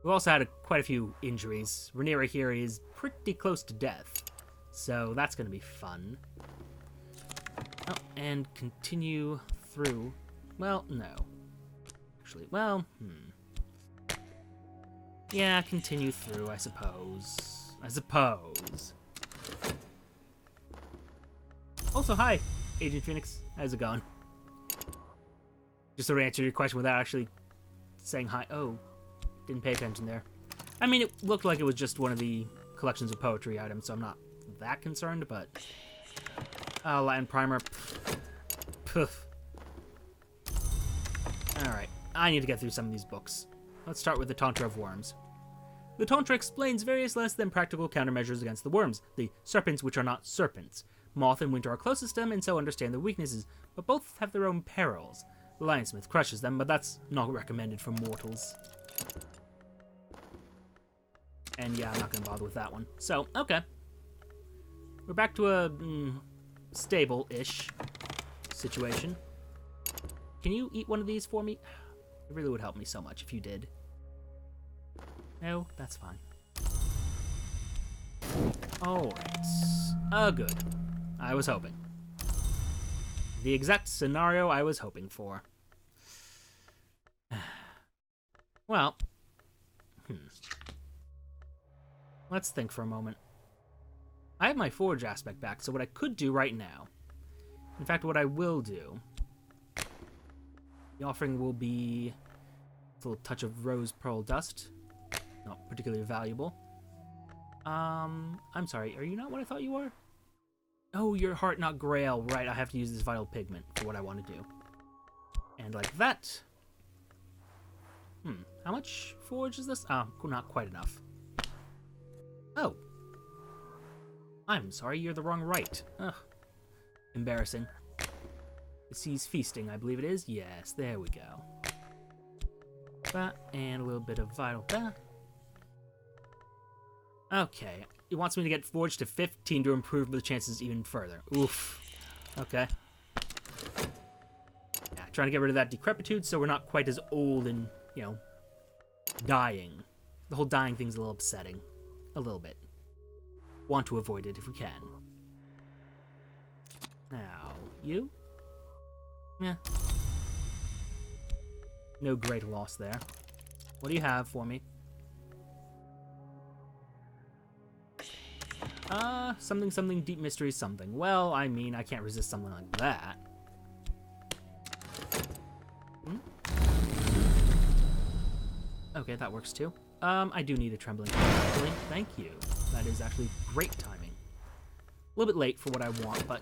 We've also had quite a few injuries. Rhaenyra here is pretty close to death, so that's going to be fun. Oh, and continue through. Well, no. Actually, well, yeah, continue through, I suppose. Also, hi, Agent Phoenix. How's it going? Just sort of answer your question without actually saying hi. Oh, didn't pay attention there. I mean, it looked like it was just one of the collections of poetry items, so I'm not that concerned, but... Latin primer. Poof. Alright, I need to get through some of these books. Let's start with the Tantra of Worms. The Tantra explains various less than practical countermeasures against the worms, the serpents which are not serpents. Moth and Winter are closest to them and so understand their weaknesses, but both have their own perils. The Lionsmith crushes them, but that's not recommended for mortals. And yeah, I'm not going to bother with that one. So, okay. We're back to a stable-ish situation. Can you eat one of these for me? It really would help me so much if you did. No, that's fine. Alright. Good. I was hoping. The exact scenario I was hoping for. Well. Let's think for a moment. I have my forge aspect back, so what I could do right now... In fact, what I will do... The offering will be a little touch of rose pearl dust. Not particularly valuable. I'm sorry, are you not what I thought you were? Oh, you're heart, not grail. Right, I have to use this vital pigment for what I want to do. And like that. How much forge is this? Not quite enough. Oh. I'm sorry, you're the wrong right. Ugh. Embarrassing. It sees feasting, I believe it is. Yes, there we go. That, and a little bit of vital that. Okay. It wants me to get forged to 15 to improve the chances even further. Oof. Okay. Yeah, trying to get rid of that decrepitude so we're not quite as old and, you know, dying. The whole dying thing's a little upsetting. A little bit. Want to avoid it if we can. Now, you? Yeah. No great loss there. What do you have for me? Something, deep mystery, something. Well, I mean, I can't resist something like that. Okay, that works too. I do need a trembling. Thank you. That is actually great timing. A little bit late for what I want, but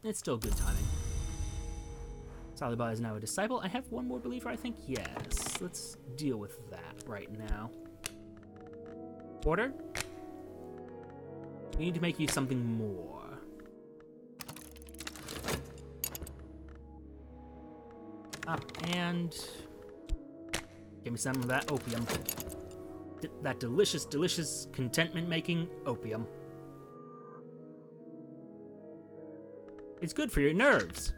it's still good timing. Salibah is now a disciple. I have one more believer, I think. Yes. Let's deal with that right now. Order? We need to make you something more. And give me some of that opium. That delicious, delicious contentment-making opium. It's good for your nerves.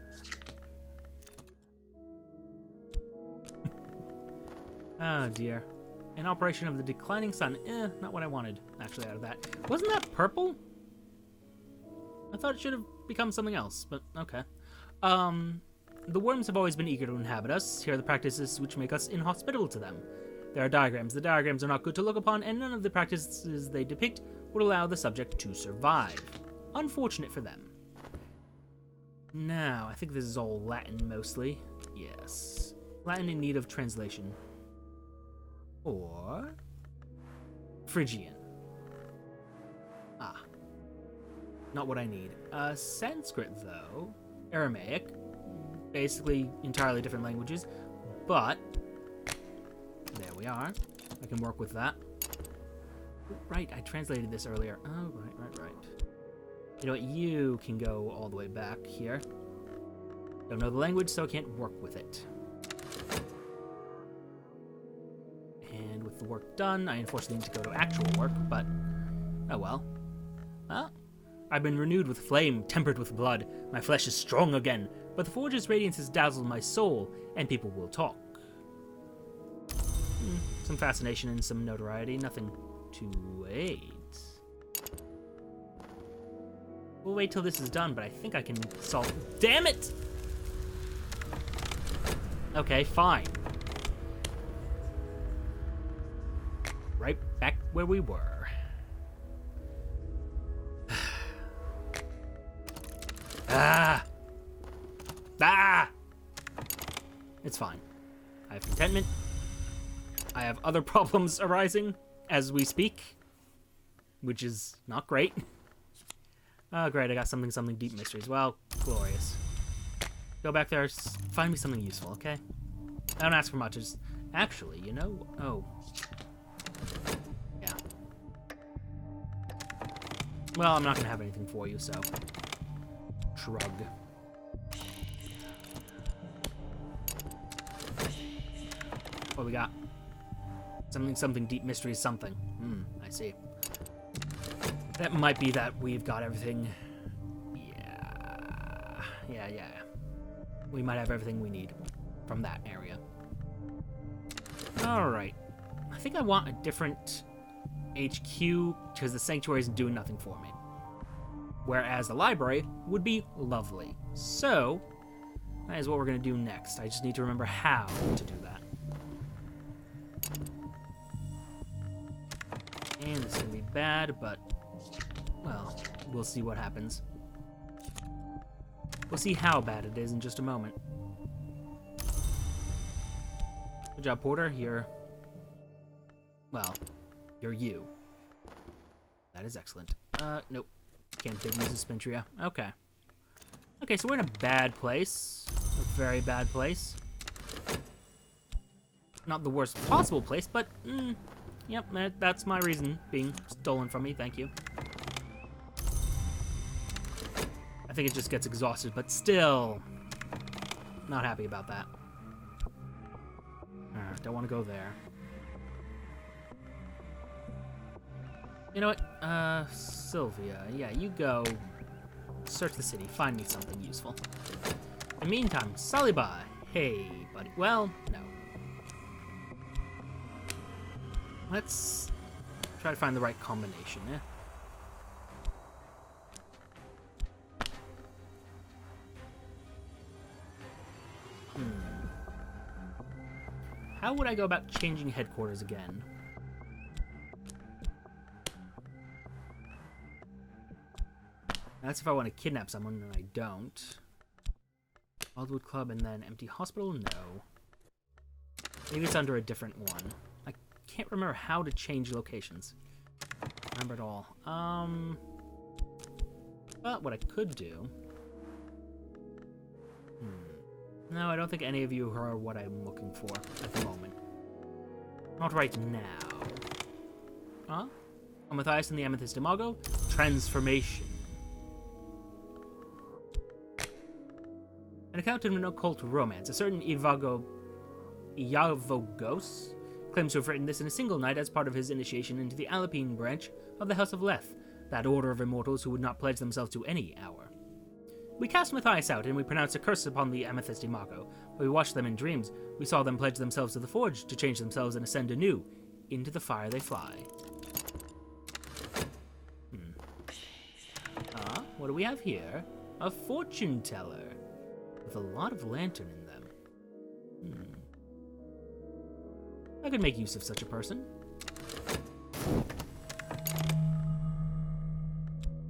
Oh dear. An operation of the declining sun. Not what I wanted, actually, out of that. Wasn't that purple? I thought it should have become something else, but okay. The worms have always been eager to inhabit us. Here are the practices which make us inhospitable to them. There are diagrams. The diagrams are not good to look upon, and none of the practices they depict would allow the subject to survive. Unfortunate for them. Now, I think this is all Latin, mostly. Yes. Latin in need of translation. Or Phrygian. Not what I need. Sanskrit, though. Aramaic. Basically entirely different languages. But there we are. I can work with that. Right, I translated this earlier. Oh, right. You know what? You can go all the way back here. Don't know the language, so I can't work with it. And with the work done, I unfortunately need to go to actual work, but oh well. I've been renewed with flame, tempered with blood. My flesh is strong again, but the forge's radiance has dazzled my soul, and people will talk. Some fascination and some notoriety, nothing to wait. We'll wait till this is done, but I think I can solve... Damn it! Okay, fine. Right back where we were. It's fine. I have contentment. I have other problems arising as we speak, which is not great. Oh, great, I got something deep mysteries. Well, glorious. Go back there, find me something useful, okay? I don't ask for much, just... Actually, you know... Oh. Yeah. Well, I'm not gonna have anything for you, so... Shrug. What we got? Something deep mystery something. I see. That might be that we've got everything. Yeah. We might have everything we need from that area. Alright. I think I want a different HQ because the sanctuary isn't doing nothing for me. Whereas the library would be lovely. So, that is what we're going to do next. I just need to remember how to do that. And this is going to be bad, but, well, we'll see what happens. We'll see how bad it is in just a moment. Good job, Porter. You're you. That is excellent. Nope. Can't big use of Spintria. Okay. Okay, so we're in a bad place. A very bad place. Not the worst possible place, but, yep, that's my reason being stolen from me. Thank you. I think it just gets exhausted, but still not happy about that. Don't want to go there. You know what? Sylvia, yeah, you go search the city. Find me something useful. In the meantime, Saliba. Hey, buddy. Well, no. Let's try to find the right combination, eh? How would I go about changing headquarters again? That's if I want to kidnap someone, and I don't. Wildwood Club and then Empty Hospital? No. Maybe it's under a different one. I can't remember how to change locations. Remember it all. But what I could do... No, I don't think any of you are what I'm looking for at the moment. Not right now. Huh? Matthias and the Amethyst Imago? Transformation. An account of an occult romance. A certain Iavogos claims to have written this in a single night as part of his initiation into the Alpine branch of the House of Leth, that order of immortals who would not pledge themselves to any hour. We cast Matthias out, and we pronounced a curse upon the Amethyst Imago. We watched them in dreams. We saw them pledge themselves to the Forge, to change themselves and ascend anew. Into the fire they fly. What do we have here? A fortune teller. With a lot of lantern in them. I could make use of such a person.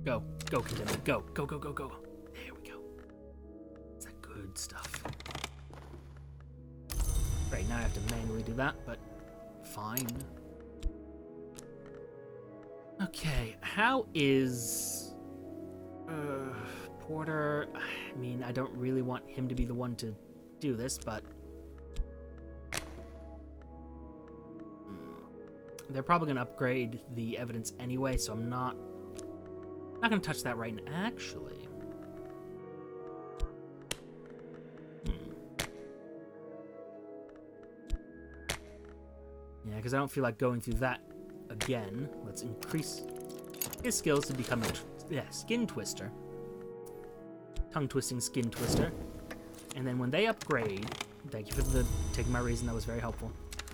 Go, contender. Go. There we go. It's that good stuff. Right, now I have to manually do that, but fine. Okay, how is... Porter... I mean, I don't really want him to be the one to do this, but... They're probably going to upgrade the evidence anyway, so I'm not going to touch that right now. Actually... Yeah, because I don't feel like going through that again. Let's increase his skills to become a skin twister. Tongue-twisting skin twister. And then when they upgrade... Thank you for taking my reason, that was very helpful.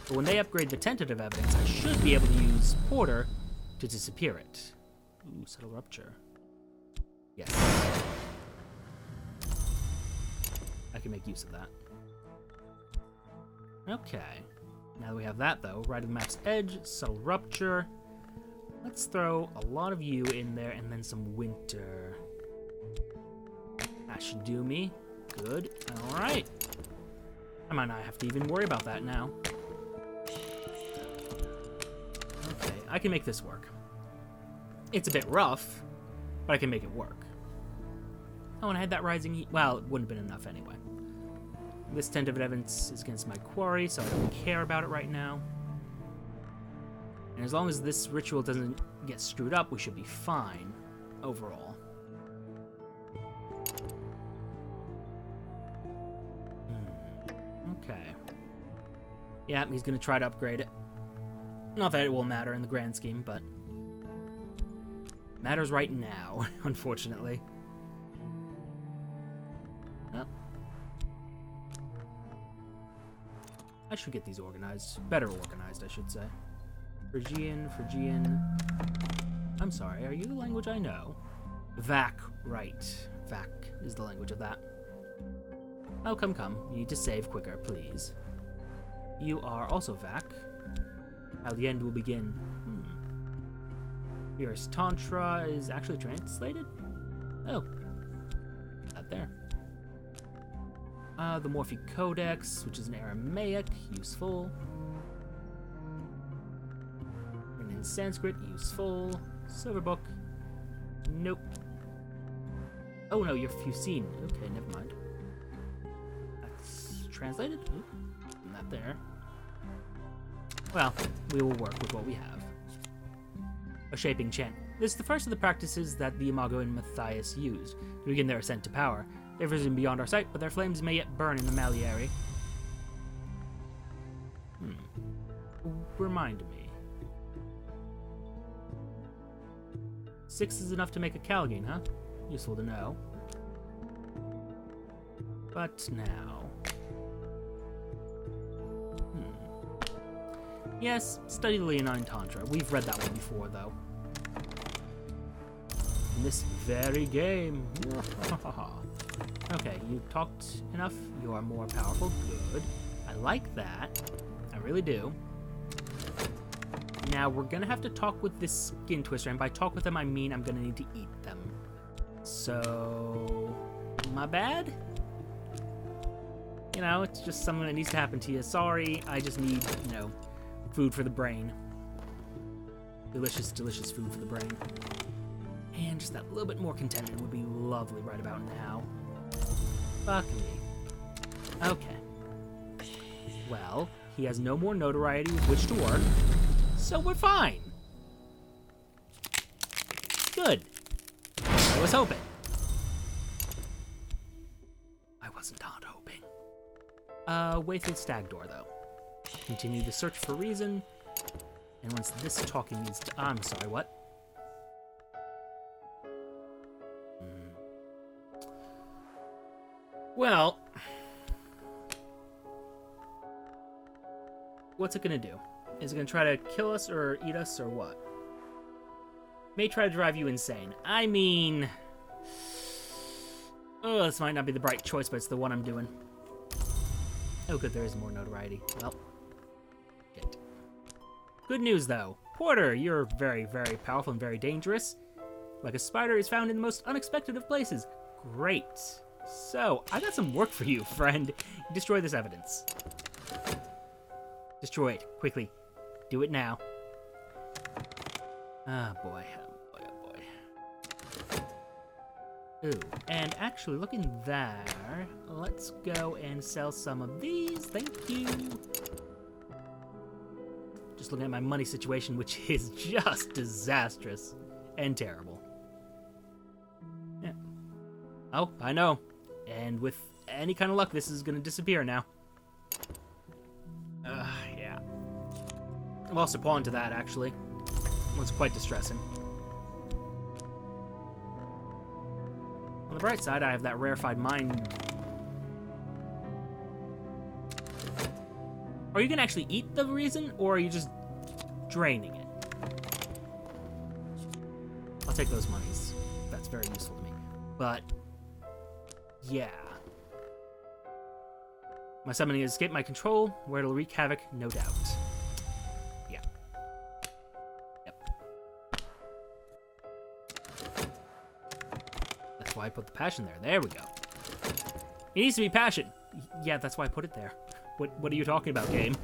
But when they upgrade the tentative evidence, I should be able to use Porter to disappear it. Ooh, subtle rupture. Yes. I can make use of that. Okay. Now that we have that, though, right of the map's edge, subtle rupture. Let's throw a lot of you in there and then some winter. That should do me. Good. All right. I might not have to even worry about that now. Okay, I can make this work. It's a bit rough, but I can make it work. Oh, and I had that rising heat. Well, it wouldn't have been enough anyway. This tentative evidence is against my quarry, so I don't care about it right now. And as long as this ritual doesn't get screwed up, we should be fine overall. Okay. Yeah, he's gonna try to upgrade it. Not that it will matter in the grand scheme, but matters right now, unfortunately. Oh. I should get these organized. Better organized, I should say. Phrygian. I'm sorry, are you the language I know? Vac, right. Vac is the language of that. Oh, come. You need to save quicker, please. You are also Vac. How the end will begin. Yours Tantra is actually translated? Oh. Not there. The Morphe Codex, which is an Aramaic, useful. Written in Sanskrit, useful. Silver Book. Nope. Oh no, you're Fusine. Okay, never mind. That's translated? Ooh, not there. Well, we will work with what we have. A shaping chant. This is the first of the practices that the Imago and Matthias used to begin their ascent to power. They've risen beyond our sight, but their flames may yet burn in the Malieri. Remind me. 6 is enough to make a Calgene, huh? Useful to know. But now... Yes, study the Leonine Tantra. We've read that one before, though. In this very game. Okay, you talked enough. You are more powerful. Good. I like that. I really do. Now, we're gonna have to talk with this skin twister, and by talk with them, I mean I'm gonna need to eat them. So... my bad? You know, it's just something that needs to happen to you. Sorry, I just need, you know, food for the brain. Delicious, delicious food for the brain. And just that little bit more contentment would be lovely right about now. Fuck me. Okay. Well, he has no more notoriety with which to work, so we're fine. Good. I was hoping. I wasn't not hoping. Way through the stag door, though. Continue the search for reason. And once this talking is done... I'm sorry, what? Well... what's it gonna do? Is it gonna try to kill us or eat us or what? May try to drive you insane. I mean... oh, this might not be the right choice, but it's the one I'm doing. Oh good, there is more notoriety. Well... shit. Good news, though. Porter, you're very, very powerful and very dangerous. Like a spider is found in the most unexpected of places. Great. So, I got some work for you, friend. Destroy this evidence. Destroy it, quickly. Do it now. Ah, boy. Oh, boy, oh, boy. Ooh, and actually, looking there, let's go and sell some of these. Thank you. Just looking at my money situation, which is just disastrous and terrible. Yeah. Oh, I know. And with any kind of luck, this is going to disappear now. Yeah. I'm also pawned to that, actually. It was quite distressing. On the bright side, I have that rarefied mind. Are you going to actually eat the reason, or are you just draining it? I'll take those monies. That's very useful to me. But, yeah. My summoning has escaped my control, where it'll wreak havoc, no doubt. Yeah. Yep. That's why I put the passion there. There we go. It needs to be passion. Yeah, that's why I put it there. What are you talking about, game?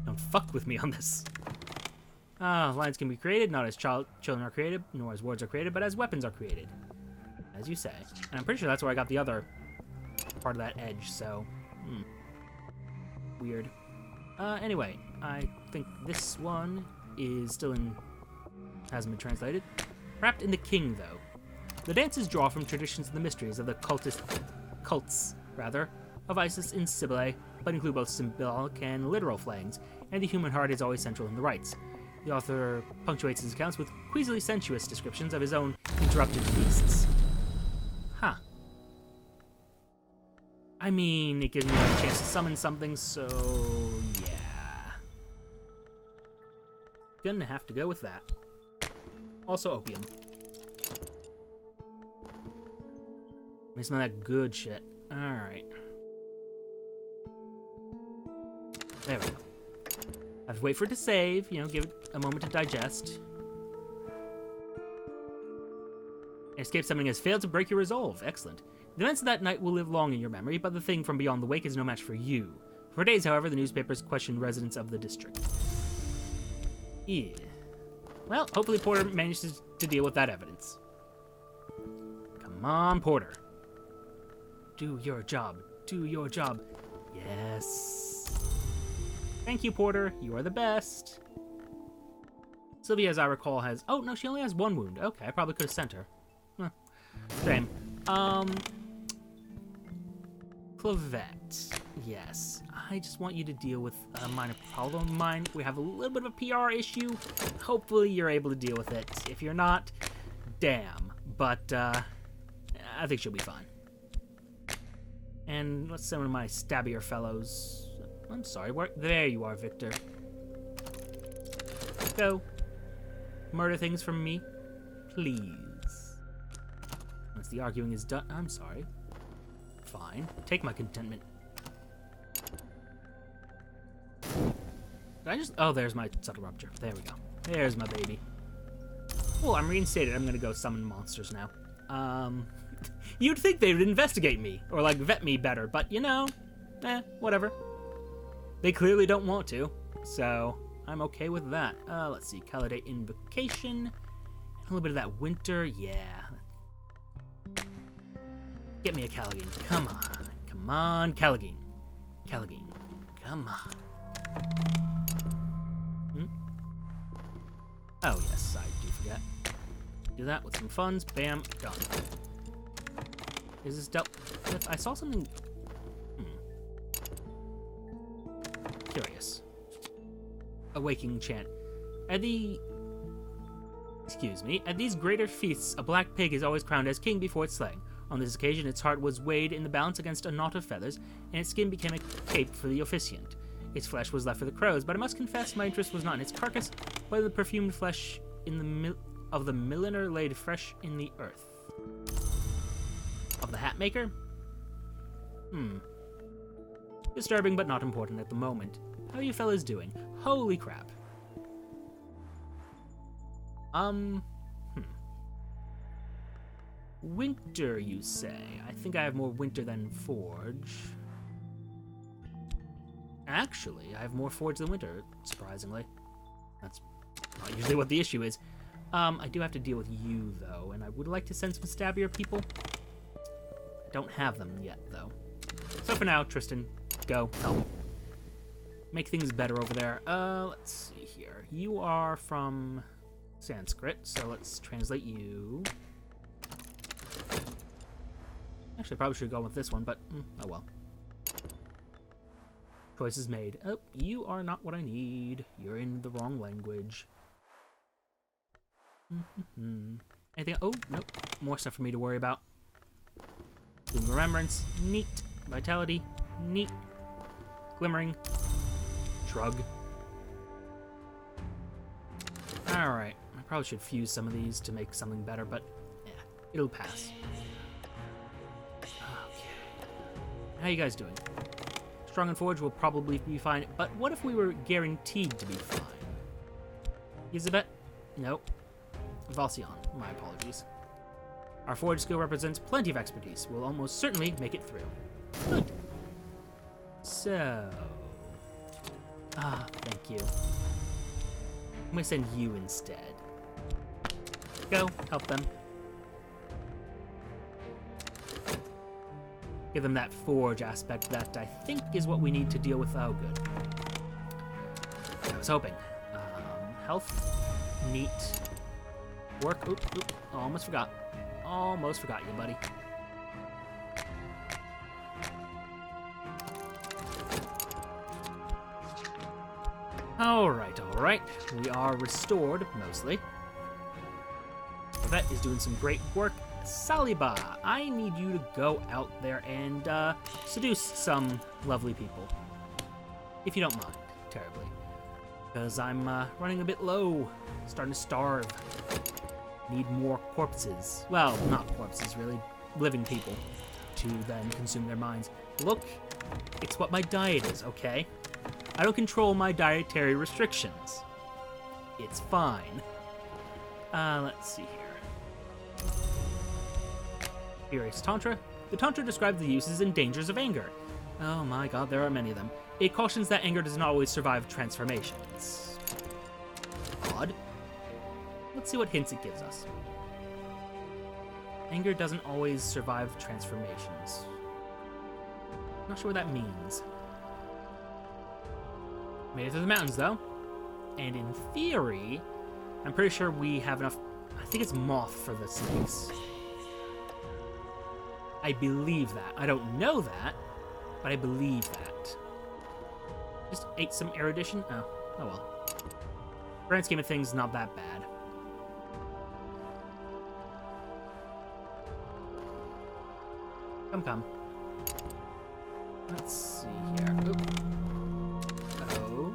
Don't fuck with me on this. Lines can be created, not as children are created, nor as words are created, but as weapons are created. As you say. And I'm pretty sure that's where I got the other part of that edge, so... weird. Anyway, I think this one is still in... hasn't been translated. Wrapped in the King, though. The dances draw from traditions and the mysteries of the cults, of Isis in Sibylle, but include both symbolic and literal flayings, and the human heart is always central in the rites. The author punctuates his accounts with queasily sensuous descriptions of his own interrupted feasts. Huh. I mean, it gives me a chance to summon something, so yeah. Gonna have to go with that. Also opium. Let me smell that good shit. Alright. There we go. I have to wait for it to save, you know, give it a moment to digest. Escape summoning has failed to break your resolve. Excellent. The events of that night will live long in your memory, but the thing from beyond the wake is no match for you. For days, however, the newspapers questioned residents of the district. Yeah. Well, hopefully Porter manages to deal with that evidence. Come on, Porter. Do your job. Do your job. Yes. Thank you, Porter. You are the best. Sylvia, as I recall, has... Oh, no, she only has one wound. Okay, I probably could have sent her. Huh. Shame. Clavette. Yes. I just want you to deal with a minor problem of mine. We have a little bit of a PR issue. Hopefully you're able to deal with it. If you're not, damn. But, I think she'll be fine. And let's send one of my stabbier fellows. I'm sorry, there you are, Victor. Go. Murder things from me, please. Once the arguing is done, I'm sorry. Fine, take my contentment. Did I just... Oh, there's my subtle rupture. There we go. There's my baby. Well, I'm reinstated. I'm gonna go summon monsters now. You'd think they would investigate me, or like vet me better, but you know, whatever. They clearly don't want to, so I'm okay with that. Let's see, Calidate Invocation, a little bit of that winter, yeah. Get me a Callaghan, come on, Callaghan. Callaghan, come on. Oh yes, I do forget. Do that with some funds, bam, done. Is this dealt with? I saw something... Curious. Awakening chant. At these greater feasts, a black pig is always crowned as king before its slaying. On this occasion, its heart was weighed in the balance against a knot of feathers, and its skin became a cape for the officiant. Its flesh was left for the crows, but I must confess my interest was not in its carcass, but in the perfumed flesh of the milliner laid fresh in the earth. Of the hat maker? Disturbing, but not important at the moment. How are you fellas doing? Holy crap. Winter, you say? I think I have more winter than forge. Actually, I have more forge than winter, surprisingly. That's not usually what the issue is. I do have to deal with you, though, and I would like to send some stabbier people. I don't have them yet, though. So for now, Tristan, go, help. Make things better over there. Let's see here. You are from Sanskrit, so let's translate you. Actually, I probably should go with this one, but oh well. Choice is made. Oh, you are not what I need. You're in the wrong language. Anything? Oh, nope. More stuff for me to worry about. Doing Remembrance. Neat. Vitality. Neat. Glimmering. Shrug. Alright. I probably should fuse some of these to make something better, but yeah, it'll pass. Okay. How you guys doing? Strong and Forge will probably be fine, but what if we were guaranteed to be fine? Elizabeth? Nope. Valcion. My apologies. Our Forge skill represents plenty of expertise. We'll almost certainly make it through. Good. So... thank you. I'm gonna send you instead. Go, help them. Give them that Forge aspect that I think is what we need to deal with. Oh, good. I was hoping. Health. Neat. Work. Oop. Almost forgot. Almost forgot you, buddy. Alright. We are restored, mostly. The vet is doing some great work. Saliba, I need you to go out there and seduce some lovely people. If you don't mind, terribly. Because I'm running a bit low. Starting to starve. Need more corpses. Well, not corpses, really. Living people. To then consume their minds. Look, it's what my diet is, okay? I don't control my dietary restrictions. It's fine. Let's see here. Furious Tantra. The Tantra describes the uses and dangers of anger. Oh my god, there are many of them. It cautions that anger does not always survive transformations. Odd. Let's see what hints it gives us. Anger doesn't always survive transformations. Not sure what that means. Made it through the mountains, though. And in theory, I'm pretty sure we have enough... I think it's moth for the snakes. I believe that. I don't know that, but I believe that. Just ate some erudition? Oh well. Grand scheme of things, not that bad. Come. Let's see here. Oop. Uh-oh.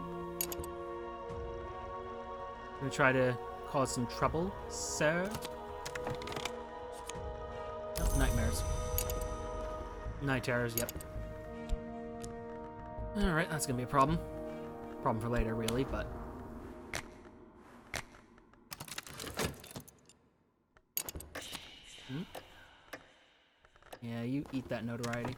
Gonna try to cause some trouble, sir? Oh, nightmares. Night terrors, yep. Alright, that's gonna be a problem. Problem for later, really, but... Yeah, you eat that notoriety.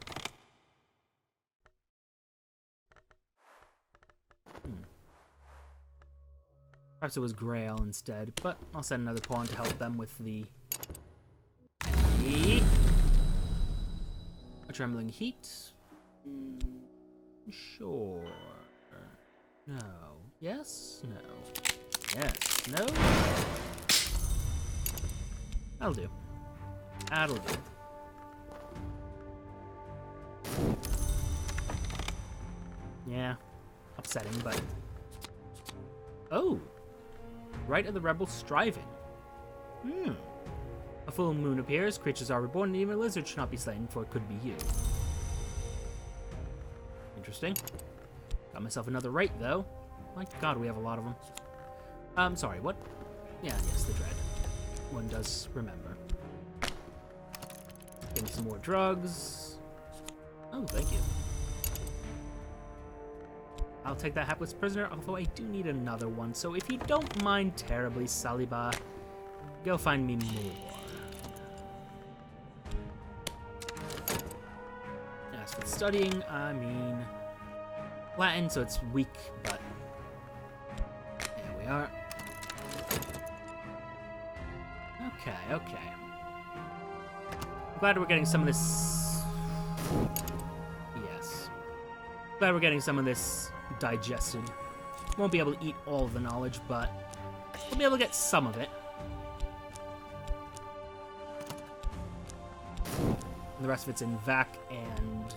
Perhaps it was Grail instead, but I'll send another pawn to help them with the... A trembling heat? Sure. No. Yes? No. Yes. No? That'll do. That'll do. Yeah. Upsetting, but... Oh! Right of the rebels striving. A full moon appears, creatures are reborn, and even a lizard should not be slain, for it could be you. Interesting. Got myself another right, though. My god, we have a lot of them. Sorry, what? Yeah, yes, the dread. One does remember. Getting some more drugs. Oh, thank you. I'll take that hapless prisoner, although I do need another one, so if you don't mind terribly, Saliba, go find me more. As for studying, I mean... Latin, so it's weak, but... There we are. Okay. I'm glad we're getting some of this... Yes. Glad we're getting some of this digested. Won't be able to eat all of the knowledge, but we'll be able to get some of it. And the rest of it's in Vac and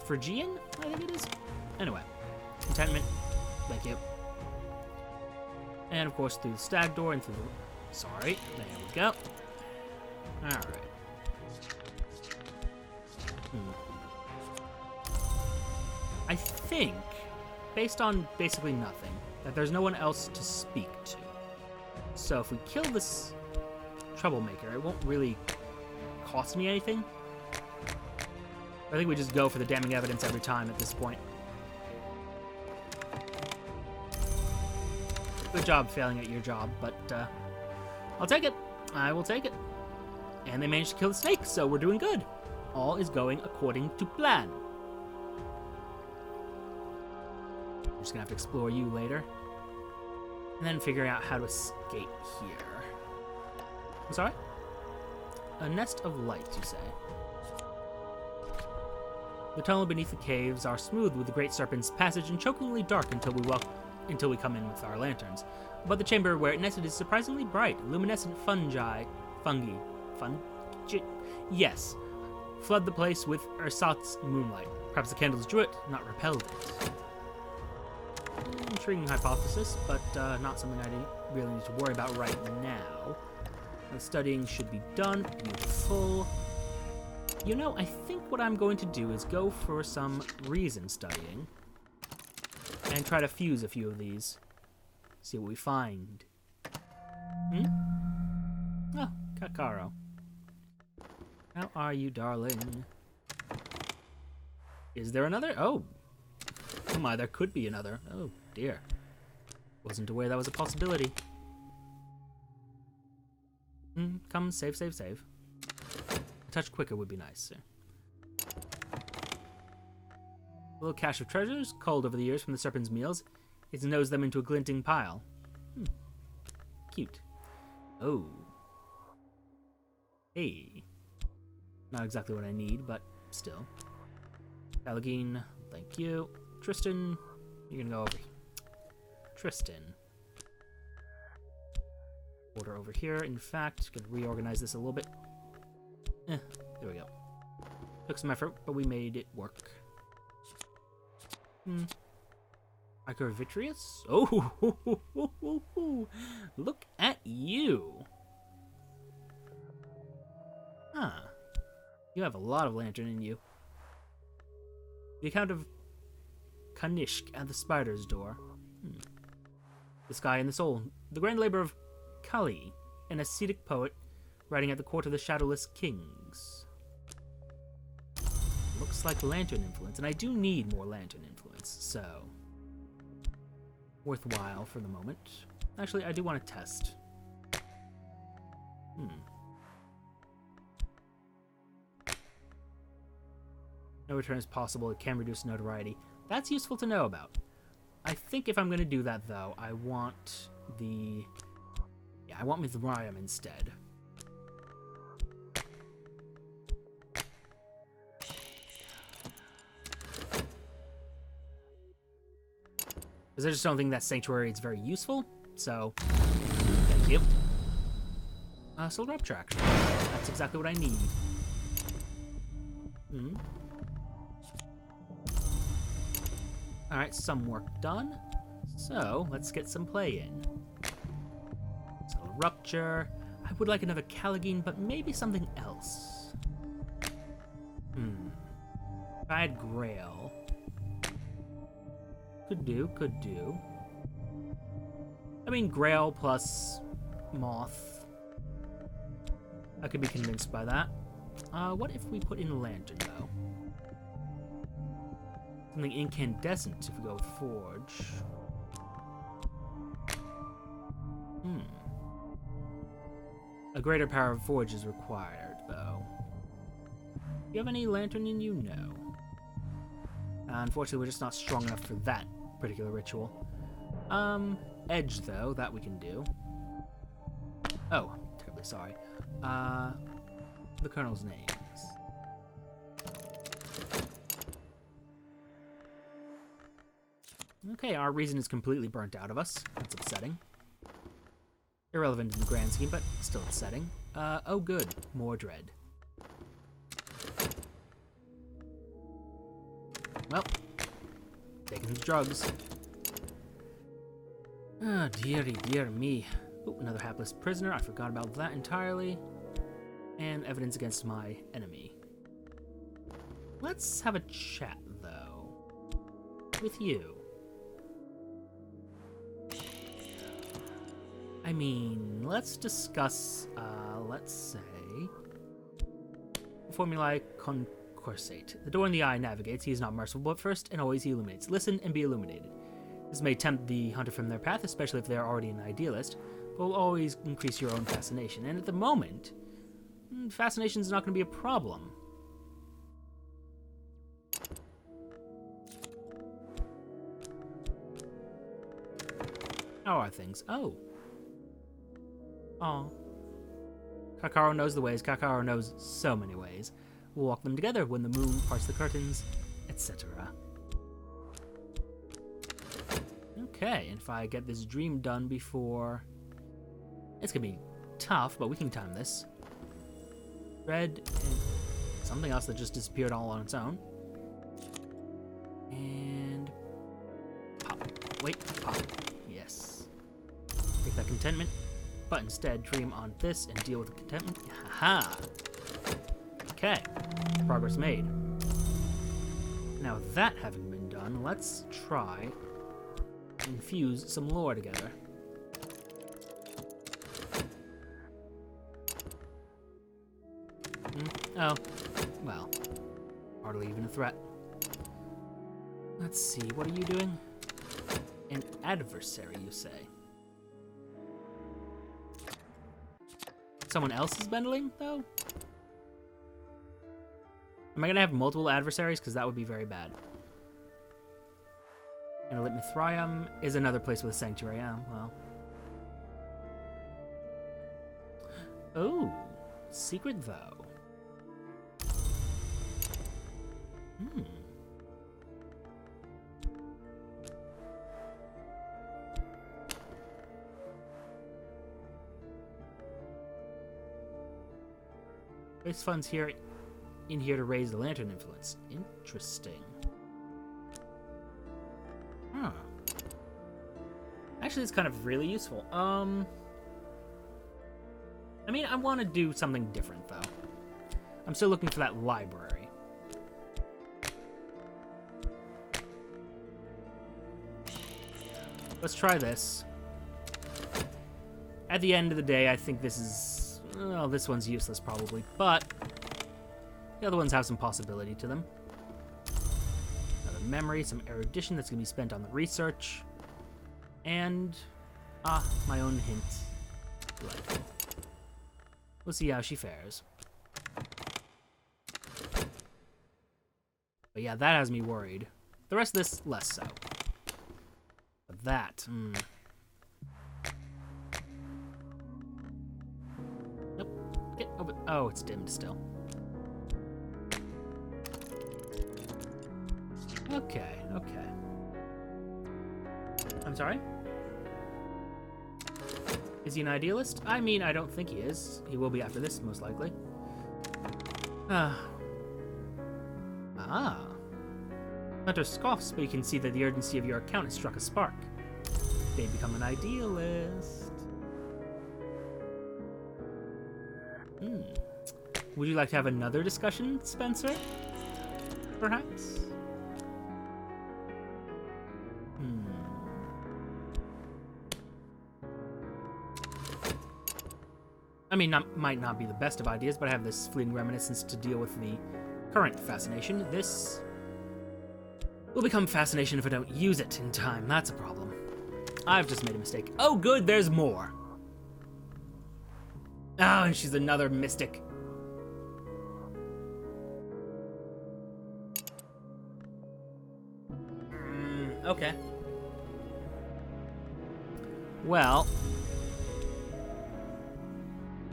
Phrygian, I think it is. Anyway, contentment. Thank you. And of course through the stag door and through the... Sorry, there we go. Alright. I think, based on basically nothing, that there's no one else to speak to. So if we kill this troublemaker, it won't really cost me anything. I think we just go for the damning evidence every time at this point. Good job failing at your job, but I'll take it. I will take it. And they managed to kill the snake, so we're doing good. All is going according to plan. I'm just gonna have to explore you later. And then figuring out how to escape here. I'm sorry? A nest of light, you say? The tunnel beneath the caves are smooth with the great serpent's passage and chokingly dark until we come in with our lanterns. But the chamber where it nested is surprisingly bright. Luminescent fungi, yes, flood the place with ersatz moonlight. Perhaps the candles drew it, not repelled it. Intriguing hypothesis, but not something I didn't really need to worry about right now. The studying should be done. Beautiful. You know, I think what I'm going to do is go for some reason studying and try to fuse a few of these. See what we find. Oh, Kakaro. How are you, darling? Is there another? Oh my, there could be another. Oh, dear. Wasn't aware that was a possibility. Come, save. A touch quicker would be nice, sir. A little cache of treasures, culled over the years from the serpent's meals. It knows them into a glinting pile. Cute. Oh. Hey. Not exactly what I need, but still. Allegine, thank you. Tristan, you're gonna go over here. Tristan. Order over here. In fact, gonna reorganize this a little bit. There we go. Took some effort, but we made it work. Microvitreous? Oh, look at you. Huh. You have a lot of lantern in you. The account of Kanishk at the spider's door. The sky and the soul. The grand labor of Kali, an ascetic poet writing at the court of the shadowless kings. Looks like lantern influence, and I do need more lantern influence, so worthwhile for the moment. Actually, I do want to test. No return is possible. It can reduce notoriety. That's useful to know about. I think if I'm going to do that, though, I want the... Yeah, I want Mithraeum instead. Because I just don't think that Sanctuary is very useful, so... Thank you. Solar Abstraction. That's exactly what I need. Alright, some work done. So, let's get some play in. Solar Rupture. I would like another Callagine, but maybe something else. If I had Grail. Could do. I mean, Grail plus Moth. I could be convinced by that. What if we put in Lantern, though? Something incandescent if we go Forge. A greater power of Forge is required, though. Do you have any Lantern in you? No. Unfortunately, we're just not strong enough for that particular ritual. Edge, though, that we can do. Oh, terribly sorry. The Colonel's names. Okay, our reason is completely burnt out of us. That's upsetting. Irrelevant in the grand scheme, but still upsetting. Oh good, more dread. Well, taking the drugs. Oh, dear me. Ooh, another hapless prisoner. I forgot about that entirely. And evidence against my enemy. Let's have a chat, though. With you. I mean, let's discuss, let's say... Formulae concursate. The door in the eye navigates. He is not merciful, but first and always he illuminates. Listen and be illuminated. This may tempt the hunter from their path, especially if they are already an idealist, but will always increase your own fascination. And at the moment, fascination is not going to be a problem. How are things? Oh. Kakaro knows the ways. Kakaro knows so many ways. We'll walk them together when the moon parts the curtains, etc. Okay, and if I get this dream done before... It's gonna be tough, but we can time this. Red and something else that just disappeared all on its own. And... pop. wait. Ah, yes. Take that contentment, but instead dream on this and deal with the contentment. Haha. Okay. Progress made. Now that having been done, let's try and infuse some lore together. Oh, well, hardly even a threat. Let's see, what are you doing? An adversary, you say? Someone else is bending, though? Am I gonna have multiple adversaries? Because that would be very bad. And Mithrium is another place with a sanctuary. Oh, well. Oh, secret though. Place funds in here to raise the lantern influence. Interesting. Huh. Actually, it's kind of really useful. I mean, I want to do something different, though. I'm still looking for that library. Let's try this. At the end of the day, I think this is... well, this one's useless, probably, but the other ones have some possibility to them. Another memory, some erudition that's going to be spent on the research. And... my own hint. Delightful. We'll see how she fares. But yeah, that has me worried. The rest of this, less so. But that, Nope. Get over. Oh, it's dimmed still. Okay, okay. I'm sorry? Is he an idealist? I mean, I don't think he is. He will be after this, most likely. Hunter scoffs, but you can see that the urgency of your account has struck a spark. They've become an idealist. Would you like to have another discussion, Spencer? Perhaps? I mean, might not be the best of ideas, but I have this fleeting reminiscence to deal with the current fascination. This will become fascination if I don't use it in time. That's a problem. I've just made a mistake. Oh, good, there's more. Oh, and she's another mystic. Okay. Well,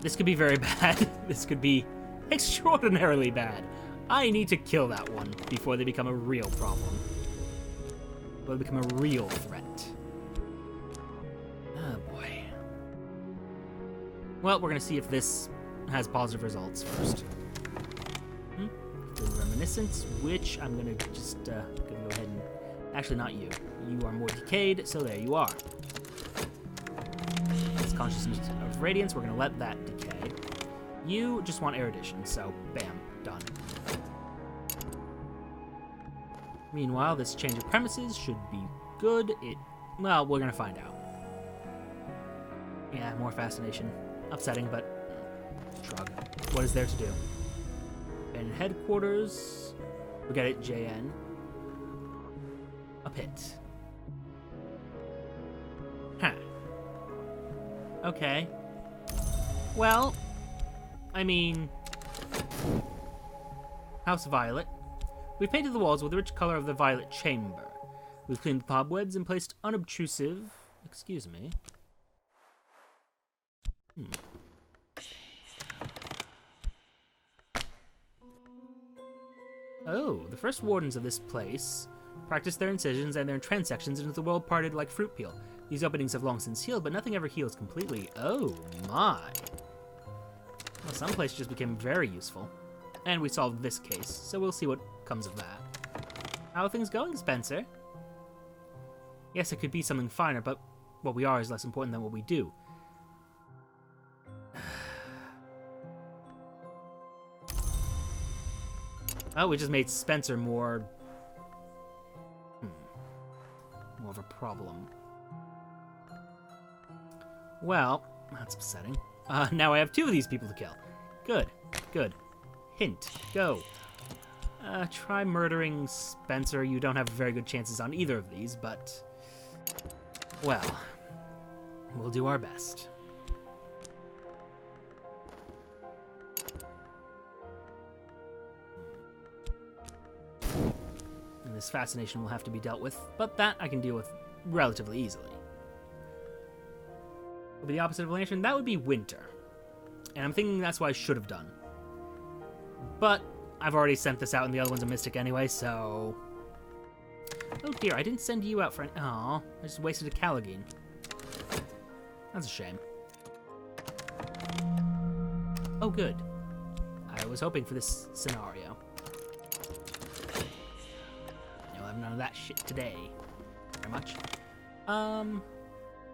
this could be very bad. This could be extraordinarily bad. I need to kill that one before they become a real problem. Before they become a real threat. Oh boy. Well, we're gonna see if this has positive results first. The reminiscence, which I'm gonna just gonna go ahead and... Actually, not you. You are more decayed, so there you are. It's consciousness of radiance. We're gonna let that decay. You just want erudition, so bam, done. Meanwhile, this change of premises should be good. Well, we're gonna find out. Yeah, more fascination. Upsetting, but shrug. What is there to do? In headquarters, we got it, JN. A pit. Huh. Okay. Well, I mean, House Violet. We've painted the walls with the rich color of the violet chamber. We've cleaned the cobwebs and placed unobtrusive... Excuse me. Oh, the first wardens of this place practice their incisions and their transections into the world parted like fruit peel. These openings have long since healed, but nothing ever heals completely. Oh my. Well, some place just became very useful. And we solved this case, so we'll see what comes of that. How are things going, Spencer? Yes, it could be something finer, but what we are is less important than what we do. Oh, we just made Spencer more of a problem. Well, that's upsetting. Now I have 2 of these people to kill. Good, good. Hint, go. Try murdering Spencer. You don't have very good chances on either of these, but... well, we'll do our best. And this fascination will have to be dealt with, but that I can deal with relatively easily. What would be the opposite of lantern? That would be winter. And I'm thinking that's what I should have done. But I've already sent this out and the other one's a mystic anyway, so... oh dear, I didn't send you out for an... aw, I just wasted a Callagine. That's a shame. Oh good. I was hoping for this scenario. You'll have none of that shit today. Very much.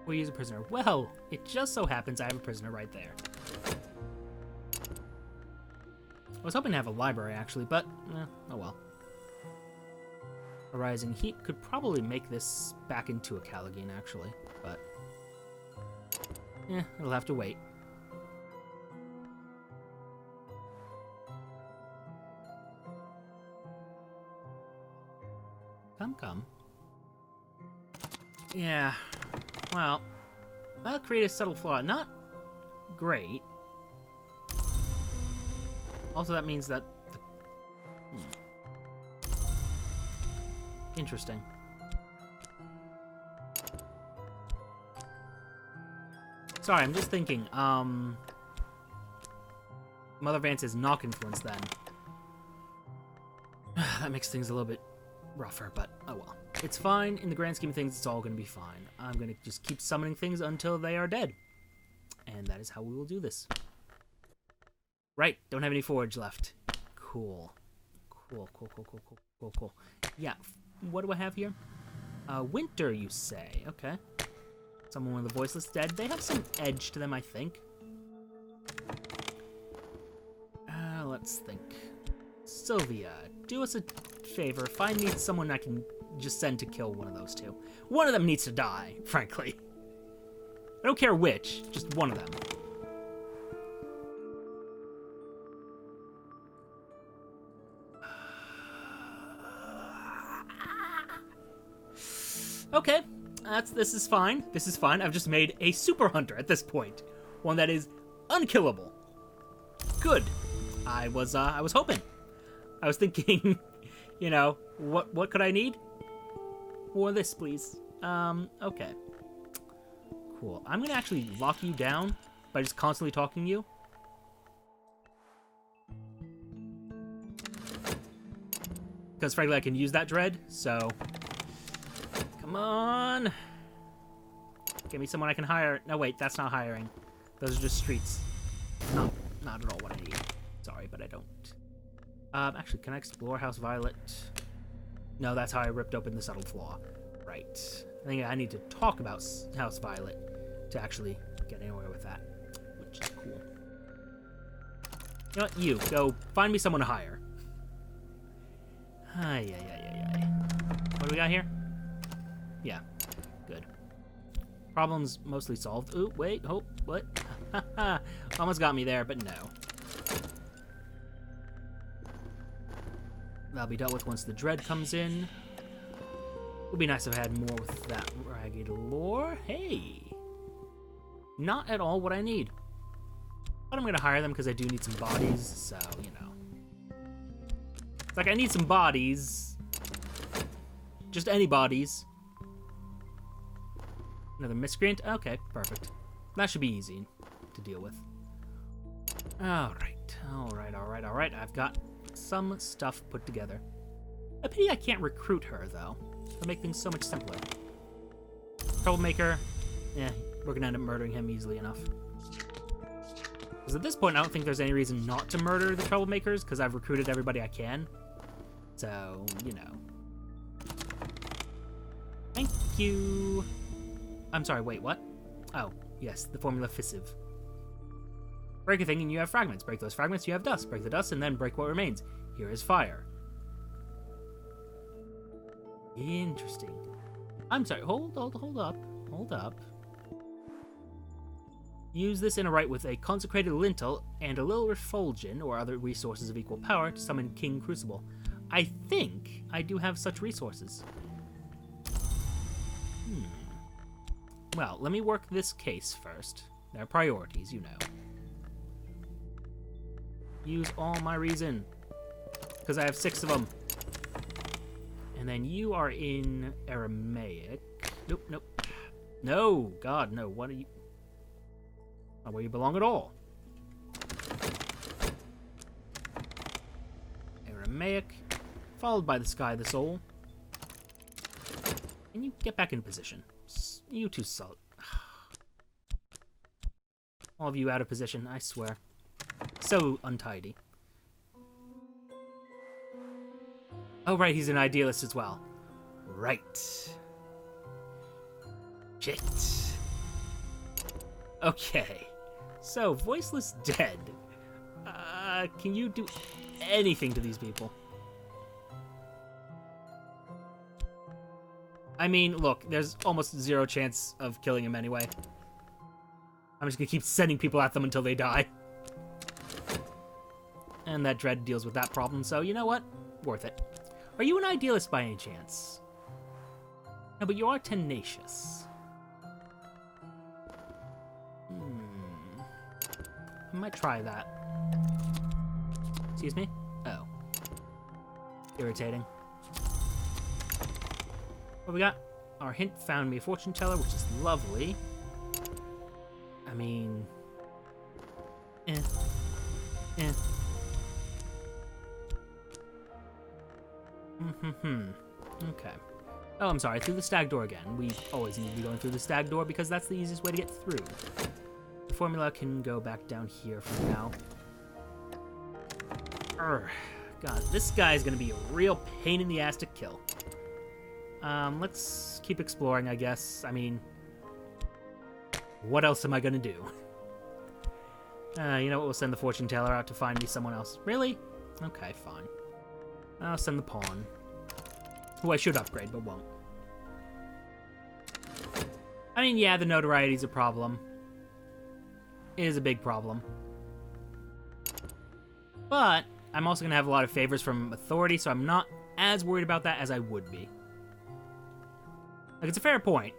We'll use a prisoner. Well, it just so happens I have a prisoner right there. I was hoping to have a library, actually, but, oh well. A rising heat could probably make this back into a Callagine, actually, but... it'll have to wait. Come. Yeah, well, that'll create a subtle flaw. Not great. Also, that means that... Interesting. Sorry, I'm just thinking, Mother Vance's knock influence, then. That makes things a little bit rougher, but oh well. It's fine. In the grand scheme of things, it's all going to be fine. I'm going to just keep summoning things until they are dead. And that is how we will do this. Right, don't have any forage left. Cool. Cool. Yeah, what do I have here? Winter, you say. Okay. Someone with a voiceless dead. They have some edge to them, I think. Let's think. Sylvia, do us a favor. Find me someone I can just send to kill one of those 2. One of them needs to die, frankly. I don't care which, just one of them. Okay, this is fine. This is fine. I've just made a super hunter at this point. One that is unkillable. Good. I was hoping. I was thinking, you know, what could I need? More this, please. Okay. Cool. I'm gonna actually lock you down by just constantly talking to you. Because frankly, I can use that dread, so... come on! Give me someone I can hire. No, wait, that's not hiring. Those are just streets. Not at all what I need. Sorry, but I don't. Actually, can I explore House Violet? No, that's how I ripped open the subtle flaw. Right. I think I need to talk about House Violet to actually get anywhere with that, which is cool. You know what? You, go find me someone to hire. Ay. What do we got here? Yeah, good. Problem's mostly solved. Ooh, wait, oh, what? Almost got me there, but no. That'll be dealt with once the dread comes in. Would be nice if I had more with that ragged lore. Hey! Not at all what I need. But I'm gonna hire them because I do need some bodies, so, you know. It's like I need some bodies. Just any bodies. Another miscreant? Okay, perfect. That should be easy to deal with. Alright. I've got some stuff put together. A pity I can't recruit her, though. It'll make things so much simpler. Troublemaker. Yeah, we're gonna end up murdering him easily enough. Because at this point, I don't think there's any reason not to murder the troublemakers, because I've recruited everybody I can. So, you know. Thank Thank you. I'm sorry, wait, what? Oh, yes, the formula fissive. Break a thing and you have fragments. Break those fragments, you have dust. Break the dust and then break what remains. Here is fire. Interesting. I'm sorry, hold up. Use this in a rite with a consecrated lintel and a little refulgin or other resources of equal power to summon King Crucible. I think I do have such resources. Well, let me work this case first. There are priorities, you know. Use all my reason, because I have 6 of them. And then you are in Aramaic. Nope. No, God, no. What are you? Not where you belong at all. Aramaic, followed by the Sky of the Soul. And you get back in position. You two solid. All of you out of position, I swear. So untidy. Oh, right, he's an idealist as well. Right. Shit. Okay. So, Voiceless Dead. Can you do anything to these people? I mean, look, there's almost 0 chance of killing him anyway. I'm just gonna keep sending people at them until they die. And that dread deals with that problem, so you know what? Worth it. Are you an idealist by any chance? No, but you are tenacious. I might try that. Excuse me? Oh. Irritating. What we got? Our hint found me a fortune teller, which is lovely. I mean... Eh. Okay. Oh, I'm sorry, through the stag door again. We always need to be going through the stag door because that's the easiest way to get through. The formula can go back down here for now. God, this guy is going to be a real pain in the ass to kill. Let's keep exploring, I guess. I mean, what else am I going to do? You know what? We'll send the fortune teller out to find me someone else. Really? Okay, fine. I'll send the pawn. Who I should upgrade, but won't. I mean, yeah, the notoriety's a problem. It is a big problem. But I'm also going to have a lot of favors from authority, so I'm not as worried about that as I would be. Like, it's a fair point.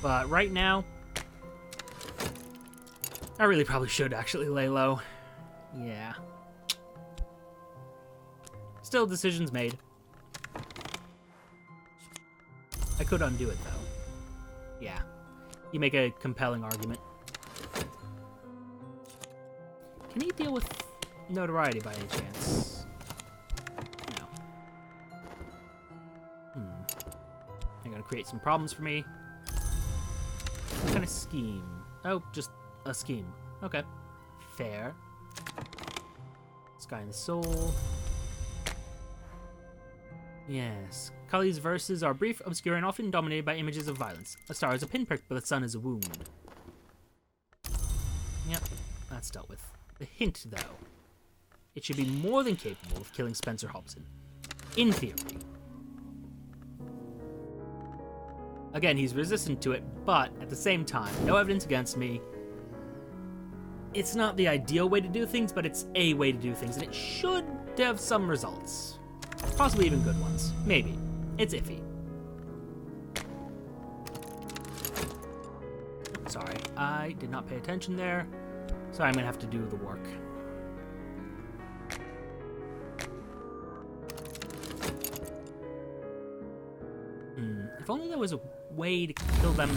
But right now, I really probably should actually lay low. Yeah. Still, decisions made. I could undo it, though. Yeah. You make a compelling argument. Can he deal with notoriety by any chance? No. They're gonna create some problems for me. What kind of scheme? Oh, just a scheme. Okay. Fair. Sky and the Soul. Yes. Kali's verses are brief, obscure, and often dominated by images of violence. A star is a pinprick, but the sun is a wound. Yep, that's dealt with. The hint, though. It should be more than capable of killing Spencer Hobson. In theory. Again, he's resistant to it, but at the same time, no evidence against me. It's not the ideal way to do things, but it's a way to do things, and it should have some results. Possibly even good ones. Maybe. It's iffy. Sorry, I did not pay attention there. So I'm gonna have to do the work. If only there was a way to kill them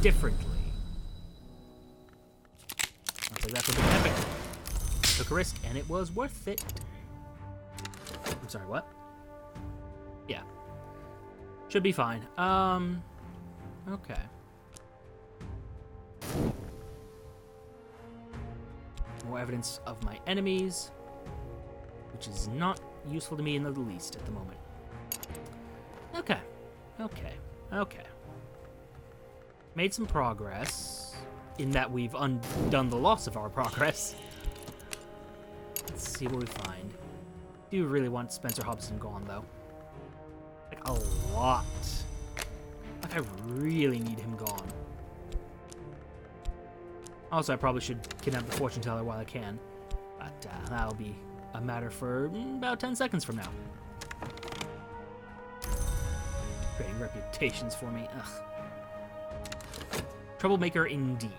differently. I'll take that for the epic. Took a risk, and it was worth it. I'm sorry, what? Yeah. Should be fine. Okay. More evidence of my enemies, which is not useful to me in the least at the moment. Okay. Okay. Okay. Made some progress, in that we've undone the loss of our progress. Let's see what we find. Do really want Spencer Hobson gone, though. Like, a lot. Like, I really need him gone. Also, I probably should kidnap the fortune teller while I can. But that'll be a matter for about 10 seconds from now. Creating reputations for me. Ugh. Troublemaker indeed,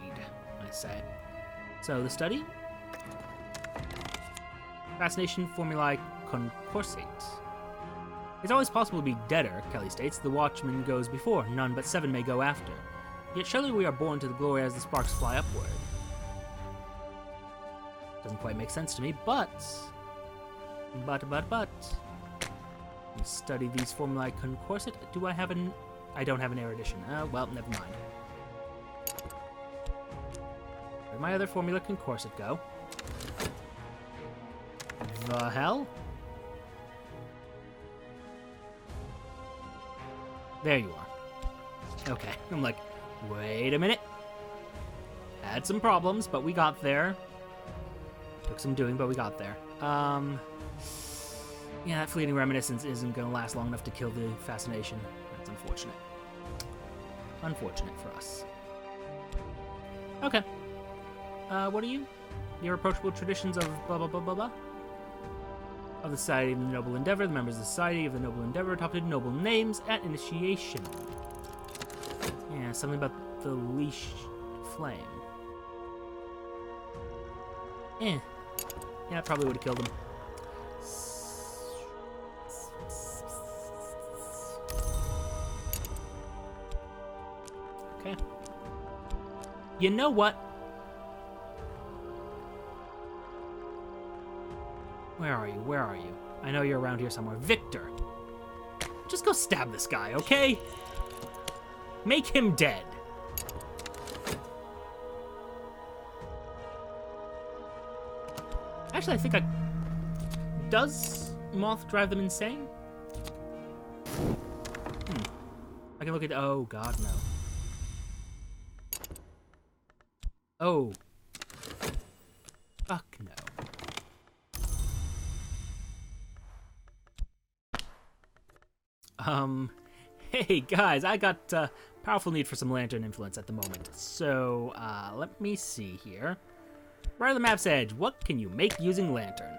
I say. So, the study? Fascination formulae concorsate. It's always possible to be deader, Kelly states. The watchman goes before, none but 7 may go after. Yet surely we are born to the glory as the sparks fly upward. Doesn't quite make sense to me, but... You study these formulae concorsate. Do I have an... I don't have an erudition. Well, never mind. Where'd my other formula concorsate go? The hell? There you are. Okay, I'm like, wait a minute. Had some problems, but we got there. Took some doing, but we got there. Yeah, that fleeting reminiscence isn't going to last long enough to kill the fascination. That's unfortunate. Unfortunate for us. Okay. What are you? Your approachable traditions of blah blah blah blah blah. Of the Society of the Noble Endeavor, the members of the Society of the Noble Endeavor adopted noble names at initiation. Yeah, something about the leash flame. Yeah, that probably would have killed him. Okay. You know what? Where are you? Where are you? I know you're around here somewhere. Victor! Just go stab this guy, okay? Make him dead. Actually, I think I... Does Moth drive them insane? I can look at... Oh, God, no. Oh. Fuck no. Hey guys, I got powerful need for some lantern influence at the moment. So, let me see here. Right on the map's edge, what can you make using lantern?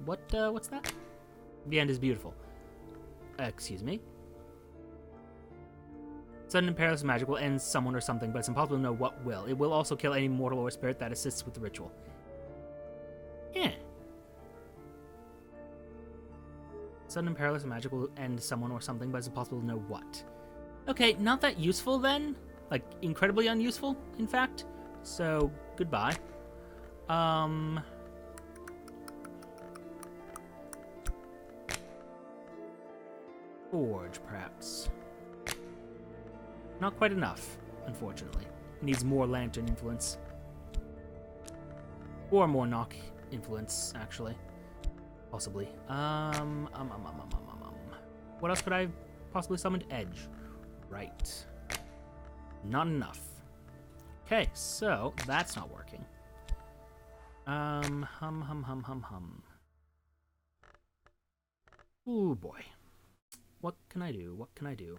What's that? The end is beautiful. Excuse me. Sudden and perilous magic will end someone or something, but it's impossible to know what will. It will also kill any mortal or spirit that assists with the ritual. Yeah. Sudden and perilous magic will end someone or something, but it's impossible to know what. Okay, not that useful then. Like, incredibly unuseful, in fact. So, goodbye. Forge, perhaps. Not quite enough, unfortunately. It needs more lantern influence. Or more knock influence, actually. Possibly. What else could I possibly summon? Edge. Right. Not enough. Okay, so that's not working. Ooh, boy. What can I do? What can I do?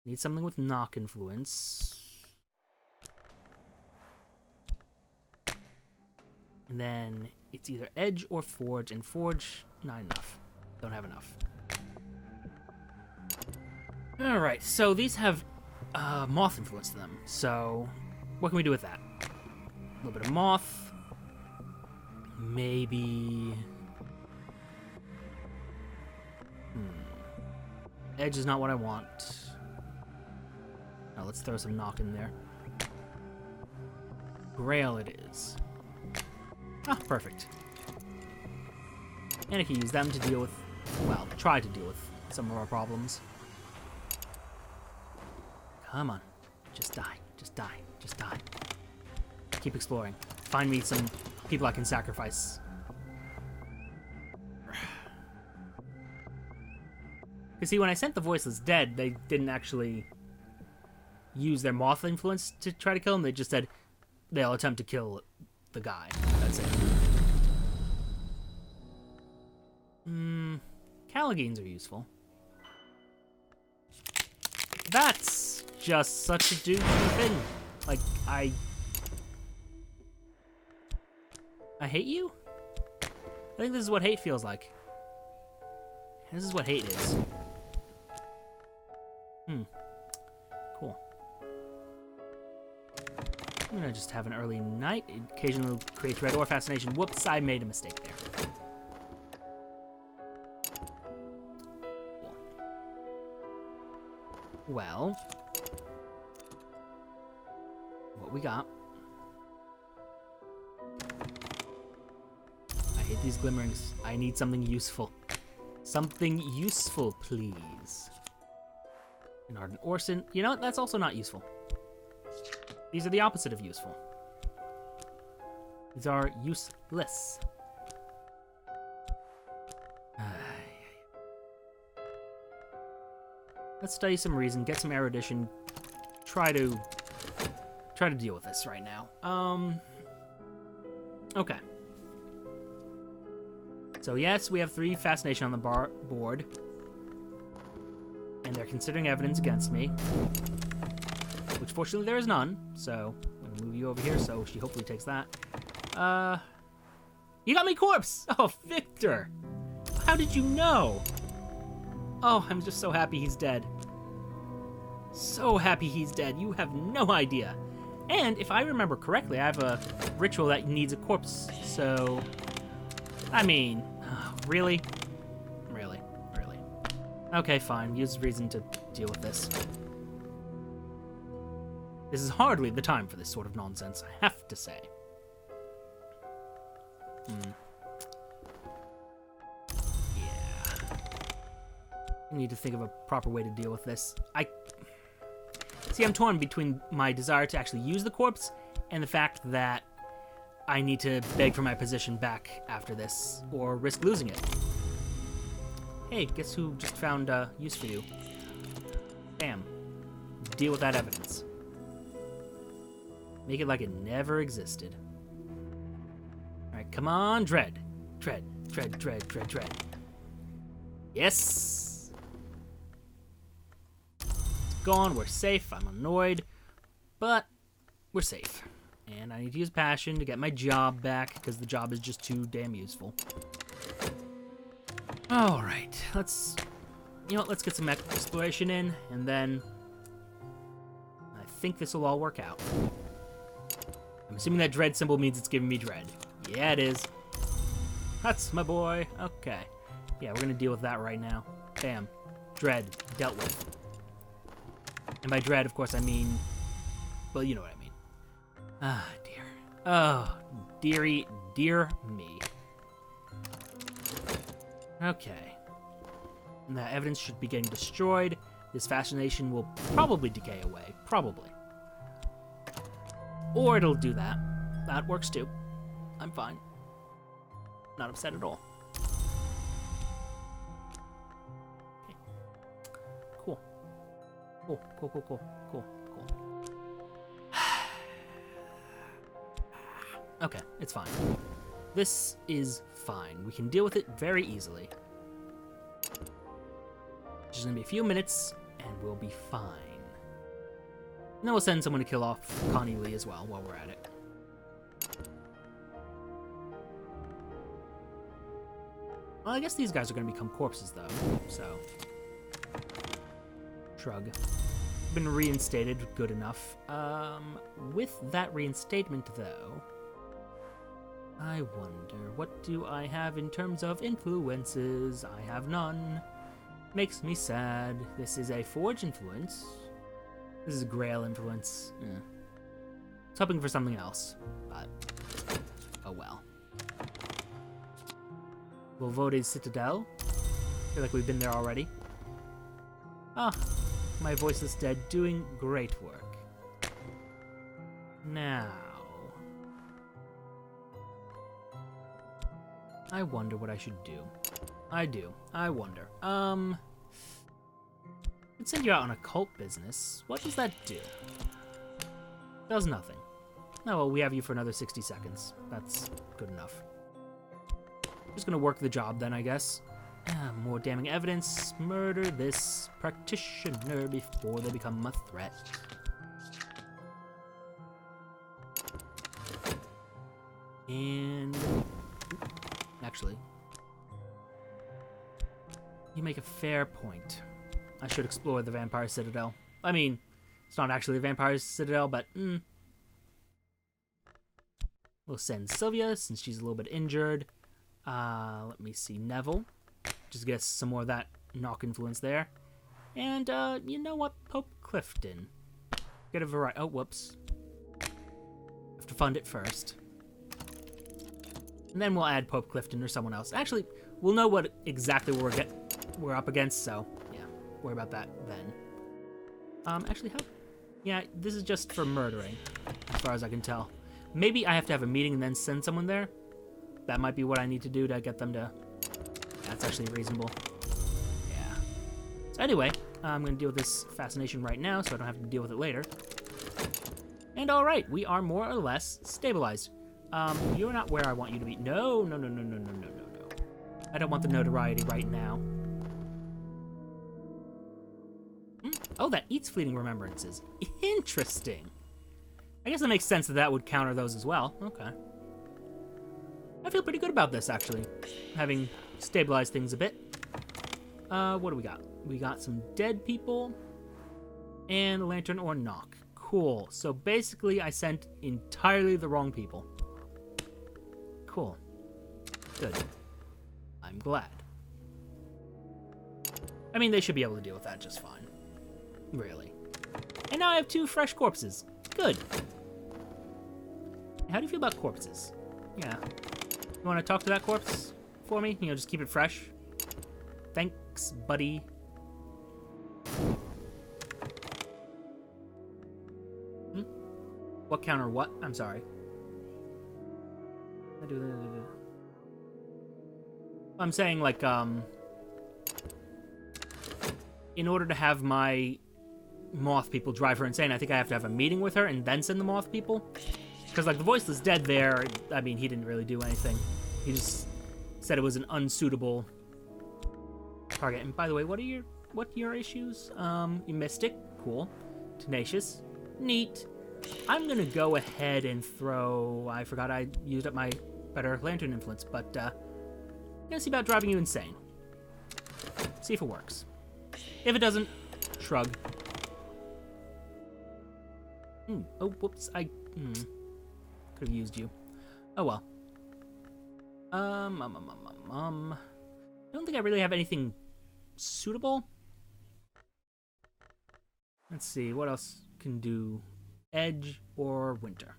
Need something with knock influence. And then it's either edge or forge, and forge, not enough. Don't have enough. Alright, so these have moth influence to them. So, what can we do with that? A little bit of moth. Maybe... Edge is not what I want. Now let's throw some knock in there. Grail it is. Ah, perfect. And I can use them to deal with, well, try to deal with some of our problems. Come on. Just die. Just die. Just die. Keep exploring. Find me some people I can sacrifice. You see, when I sent the Voiceless dead, they didn't actually use their moth influence to try to kill him. They just said they'll attempt to kill the guy. That's it. Caliganes are useful. That's just such a douchey thing. Like, I hate you? I think this is what hate feels like. This is what hate is. Cool. I'm gonna just have an early night. It occasionally creates red or fascination. Whoops, I made a mistake there. Cool. Well, what we got? I hate these glimmerings. I need something useful. Something useful, please. An ardent orson. You know what? That's also not useful. These are the opposite of useful. These are useless. Let's study some reason, get some erudition, try to deal with this right now. Okay. So yes, we have 3 fascination on the board. And they're considering evidence against me. Which fortunately there is none, so I'm gonna move you over here so she hopefully takes that. You got me corpse! Oh, Victor! How did you know? Oh, I'm just so happy he's dead. So happy he's dead. You have no idea. And if I remember correctly, I have a ritual that needs a corpse, so... I mean, really? Really? Really? Okay, fine. Use reason to deal with this. This is hardly the time for this sort of nonsense, I have to say. Yeah. I need to think of a proper way to deal with this. See, I'm torn between my desire to actually use the corpse and the fact that I need to beg for my position back after this, or risk losing it. Hey, guess who just found use for you? Bam. Deal with that evidence. Make it like it never existed. Alright, come on, Dread. Dread, Dread, Dread, Dread, Dread. Yes! It's gone, we're safe, I'm annoyed, but we're safe. And I need to use passion to get my job back, because the job is just too damn useful. Alright, let's get some exploration in, and then I think this will all work out. I'm assuming that dread symbol means it's giving me dread. Yeah, it is. That's my boy. Okay. Yeah, we're gonna deal with that right now. Bam. Dread. Dealt with. And by dread, of course, I mean... well, you know what I mean. Ah, dear. Oh, dearie, dear me. Okay. And that evidence should be getting destroyed. This fascination will probably decay away. Probably. Or it'll do that. That works too. I'm fine. Not upset at all. Okay. Cool. Cool, cool, cool, cool, cool, cool. Okay, it's fine. This is fine. We can deal with it very easily. It's just gonna be a few minutes, and we'll be fine. And then we'll send someone to kill off Connie Lee as well while we're at it. Well, I guess these guys are going to become corpses, though, so... Shrug. Been reinstated, good enough. With that reinstatement, though... I wonder, what do I have in terms of influences? I have none. Makes me sad. This is a Forge influence. This is a Grail influence. I was hoping for something else, but oh well. Volvode's Citadel. Feel like we've been there already. Ah, my voiceless dead doing great work. Now, I wonder what I should do. I do. I wonder. I'd send you out on a cult business. What does that do? Does nothing. Oh, well, we have you for another 60 seconds. That's good enough. Just gonna work the job then, I guess. More damning evidence. Murder this practitioner before they become a threat. And... actually... you make a fair point. I should explore the Vampire Citadel. I mean, it's not actually the Vampire Citadel, but... we'll send Sylvia, since she's a little bit injured. Let me see, Neville. Just get some more of that knock influence there. And, you know what? Pope Clifton. Get a variety... oh, whoops. Have to fund it first. And then we'll add Pope Clifton or someone else. Actually, we'll know what exactly we're up against, so yeah, worry about that then. Actually, how... yeah, this is just for murdering, as far as I can tell. Maybe I have to have a meeting and then send someone there. That might be what I need to do to get them to... that's actually reasonable. Yeah. So anyway, I'm going to deal with this fascination right now, so I don't have to deal with it later. And alright, we are more or less stabilized. You're not where I want you to be. No, no, no, no, no, no, no, no, no. I don't want the notoriety right now. Oh, that eats fleeting remembrances. Interesting. I guess it makes sense that that would counter those as well. Okay. I feel pretty good about this, actually. Having stabilized things a bit. What do we got? We got some dead people. And lantern or knock. Cool. So basically, I sent entirely the wrong people. Cool. Good. I'm glad. I mean, they should be able to deal with that just fine. Really. And now I have 2 fresh corpses. Good. How do you feel about corpses? Yeah. You want to talk to that corpse for me? You know, just keep it fresh. Thanks, buddy. What counter what? I'm sorry. I'm saying, like, in order to have my moth people drive her insane, I think I have to have a meeting with her and then send the moth people. Because, like, the voiceless dead there, I mean, he didn't really do anything. He just said it was an unsuitable target. And by the way, what are your issues? Mystic, cool. Tenacious, neat. I'm gonna go ahead and throw... I forgot I used up my better lantern influence, but I'm gonna see about driving you insane. See if it works. If it doesn't, shrug. Oh, whoops, I could have used you. Oh well. I don't think I really have anything suitable. Let's see, what else can do? Edge or winter.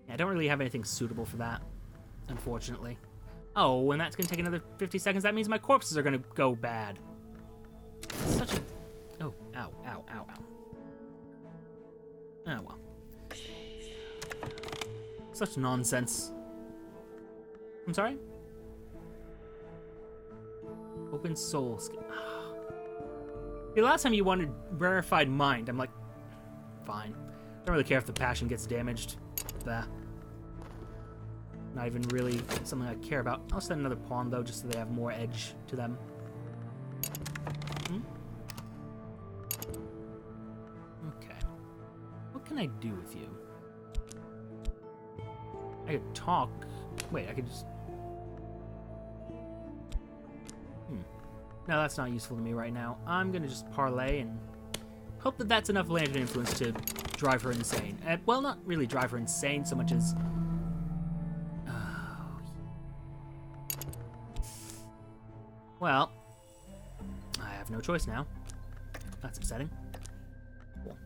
Yeah, I don't really have anything suitable for that, unfortunately. Oh, and that's gonna take another 50 seconds. That means my corpses are gonna go bad. Such a... oh, ow, ow, ow, ow. Oh, well. Such nonsense. I'm sorry? Open soul skin. The last time you wanted rarefied mind, I'm like, fine. Don't really care if the passion gets damaged. Bah. Not even really something I care about. I'll send another pawn, though, just so they have more edge to them. Okay. What can I do with you? I could talk. Wait, I could just... No, that's not useful to me right now. I'm gonna just parlay and hope that that's enough lantern influence to drive her insane. Well, not really drive her insane so much as... well, I have no choice now. That's upsetting. Cool.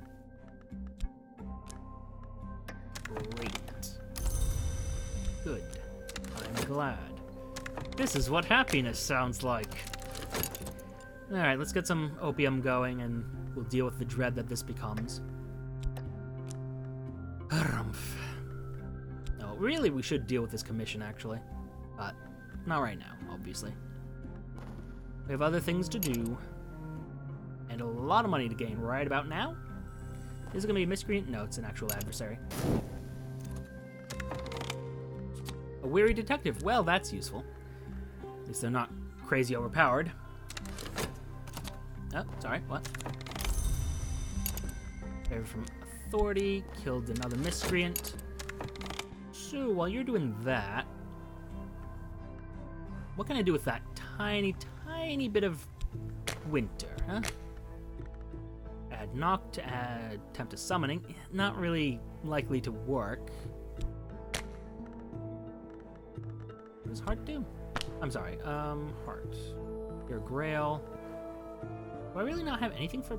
Great. Good. I'm glad. This is what happiness sounds like. Alright, let's get some opium going, and we'll deal with the dread that this becomes. Harumph. No, really, we should deal with this commission, actually. But, Not right now, obviously. We have other things to do. And a lot of money to gain right about now. Is it going to be a miscreant? No, it's an actual adversary. A weary detective. Well, that's useful. At least they're not crazy overpowered. Oh, sorry, what? Favor from authority. Killed another miscreant. So, while you're doing that... What can I do with that tiny, tiny bit of winter, huh? Add knock to add tempt to summoning. Not really likely to work. What does heart do? I'm sorry, heart. Your grail. Do I really not have anything for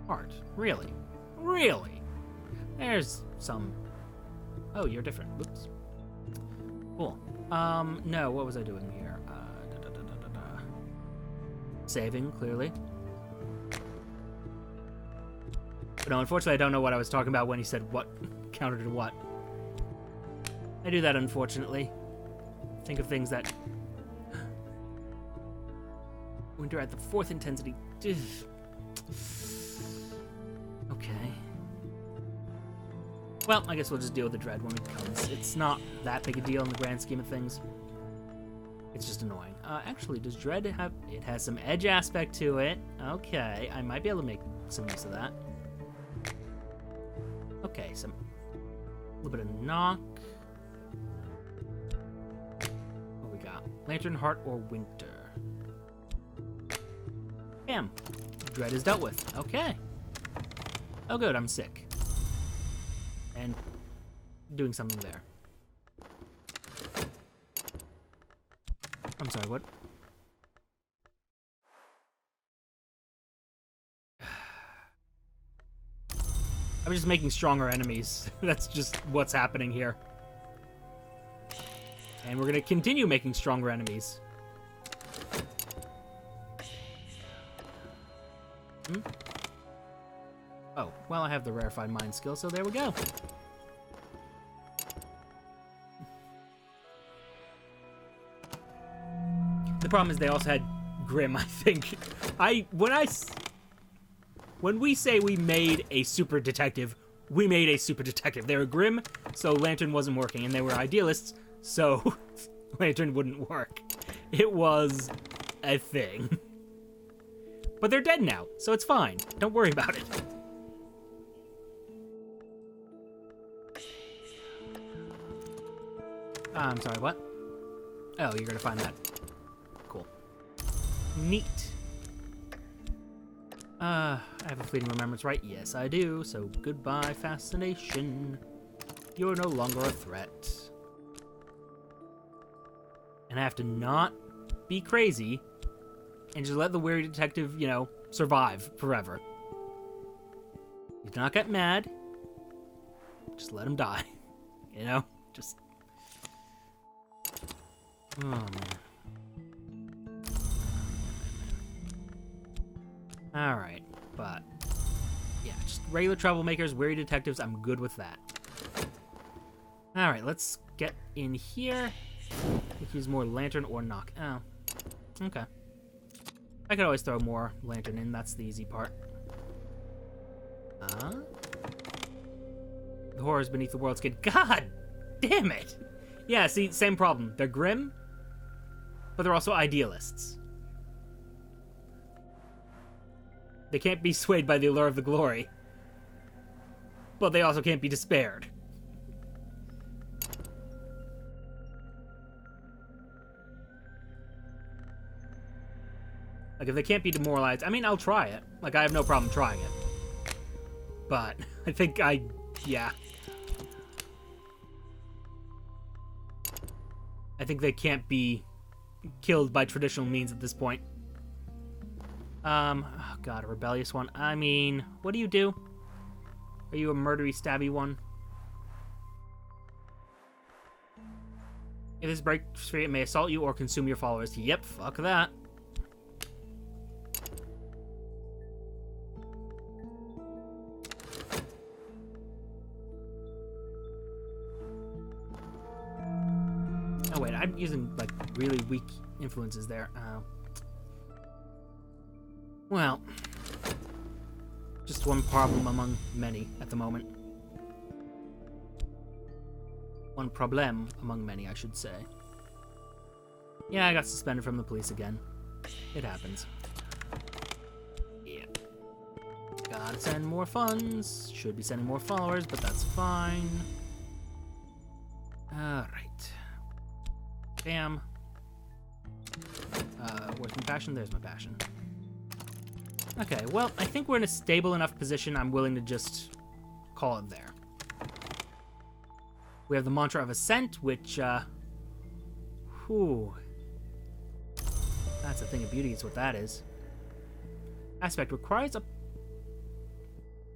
heart? Really? Really? There's some... Oh, you're different. Oops. Cool. No, what was I doing here? Saving, clearly. But no, unfortunately, I don't know what I was talking about when he said what counter to what. I do that, unfortunately. Think of things that... Winter at the 4th intensity. Ugh. Okay. Well, I guess we'll just deal with the dread when it comes. It's not that big a deal in the grand scheme of things. It's just annoying. Actually, does dread have... It has some edge aspect to it. Okay, I might be able to make some use of that. Okay, a little bit of knock. What we got? Lantern, heart, or winter? Bam. Dread is dealt with. Okay. Oh good, I'm sick. And doing something there. I'm sorry, what? I'm just making stronger enemies. That's just what's happening here. And we're gonna continue making stronger enemies. Hmm? Oh, well, I have the rarefied mind skill, so there we go. The problem is they also had Grim, I think. When we say we made a super detective, we made a super detective. They were Grim, so Lantern wasn't working, and they were idealists, so Lantern wouldn't work. It was a thing. But they're dead now, so it's fine. Don't worry about it. I'm sorry, what? Oh, you're gonna find that. Cool. Neat. I have a fleeting remembrance, right? Yes, I do. So goodbye, fascination. You're no longer a threat. And I have to not be crazy and just let the weary detective, you know, survive forever. You do not get mad. Just let him die. You know? Just... Oh, man. Alright, but... Yeah, just regular troublemakers, weary detectives, I'm good with that. Alright, let's get in here. We can use more lantern or knock. Oh, okay. I could always throw more lantern in, that's the easy part. The horrors beneath the world's skin. God damn it! Yeah, see, same problem. They're Grim, but they're also idealists. They can't be swayed by the allure of the glory, but they also can't be despaired. Like, if they can't be demoralized, I mean, I'll try it. Like, I have no problem trying it. But I think yeah. I think they can't be killed by traditional means at this point. Oh god, a rebellious one. I mean, what do you do? Are you a murdery, stabby one? If this breaks free, it may assault you or consume your followers. Yep, fuck that. Oh wait, I'm using like really weak influences there. Well, just one problem among many at the moment. One problem among many, I should say. Yeah, I got suspended from the police again. It happens. Yeah. Gotta send more funds. Should be sending more followers, but that's fine. Alright. Bam. Where's my passion? There's my passion. Okay, well, I think we're in a stable enough position I'm willing to just call it there. We have the Mantra of Ascent, which, whew. That's a thing of beauty, is what that is. Aspect requires a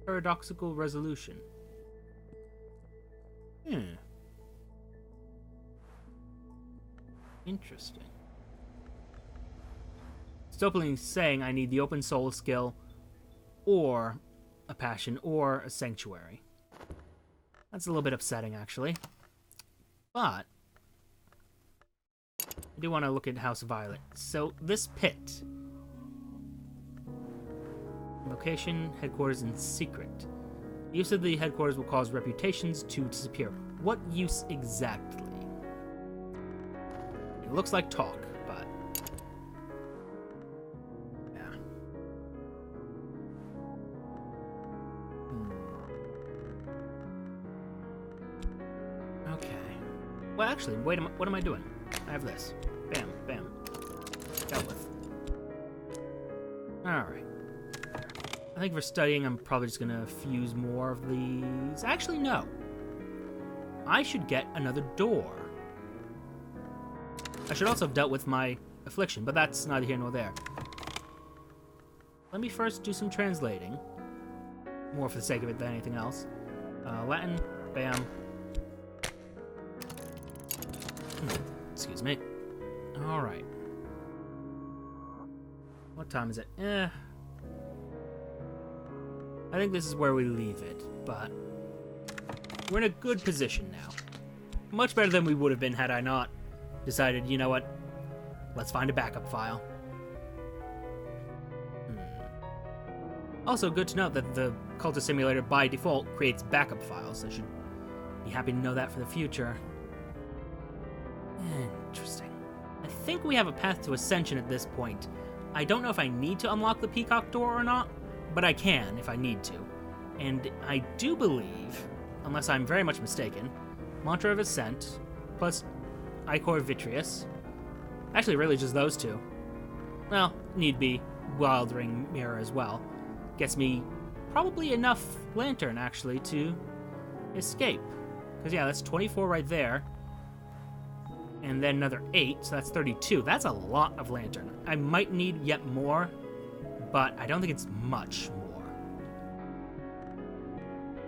paradoxical resolution. Interesting. Stopping saying I need the open soul skill, or a passion, or a sanctuary. That's a little bit upsetting, actually. But I do want to look at House Violet. So this pit. Location, headquarters, and secret. Use of the headquarters will cause reputations to disappear. What use exactly? It looks like talk, but yeah. Okay. Well, actually, wait. What am I doing? I have this. Bam, bam. Dealt with. All right. I think for studying, I'm probably just gonna fuse more of these. Actually, no. I should get another door. I should also have dealt with my affliction, but that's neither here nor there. Let me first do some translating. More for the sake of it than anything else. Latin, bam. Excuse me. Alright. What time is it? I think this is where we leave it, but we're in a good position now. Much better than we would have been had I not decided, you know what, let's find a backup file. Also, good to note that the Cultist Simulator, by default, creates backup files. I should be happy to know that for the future. Interesting. I think we have a path to ascension at this point. I don't know if I need to unlock the Peacock door or not, but I can if I need to. And I do believe, unless I'm very much mistaken, Mantra of Ascent, plus Ichor Vitreous. Actually, really just those two. Well, need be Wildering Mirror as well. Gets me probably enough lantern, actually, to escape. Because, yeah, that's 24 right there. And then another 8, so that's 32. That's a lot of lantern. I might need yet more, but I don't think it's much more.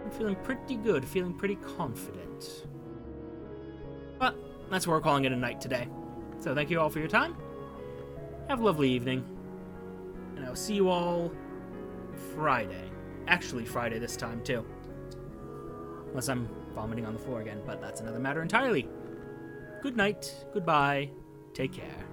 I'm feeling pretty good, feeling pretty confident. But that's where we're calling it a night today. So thank you all for your time. Have a lovely evening. And I'll see you all Friday. Actually Friday this time, too. Unless I'm vomiting on the floor again, but that's another matter entirely. Good night, goodbye, take care.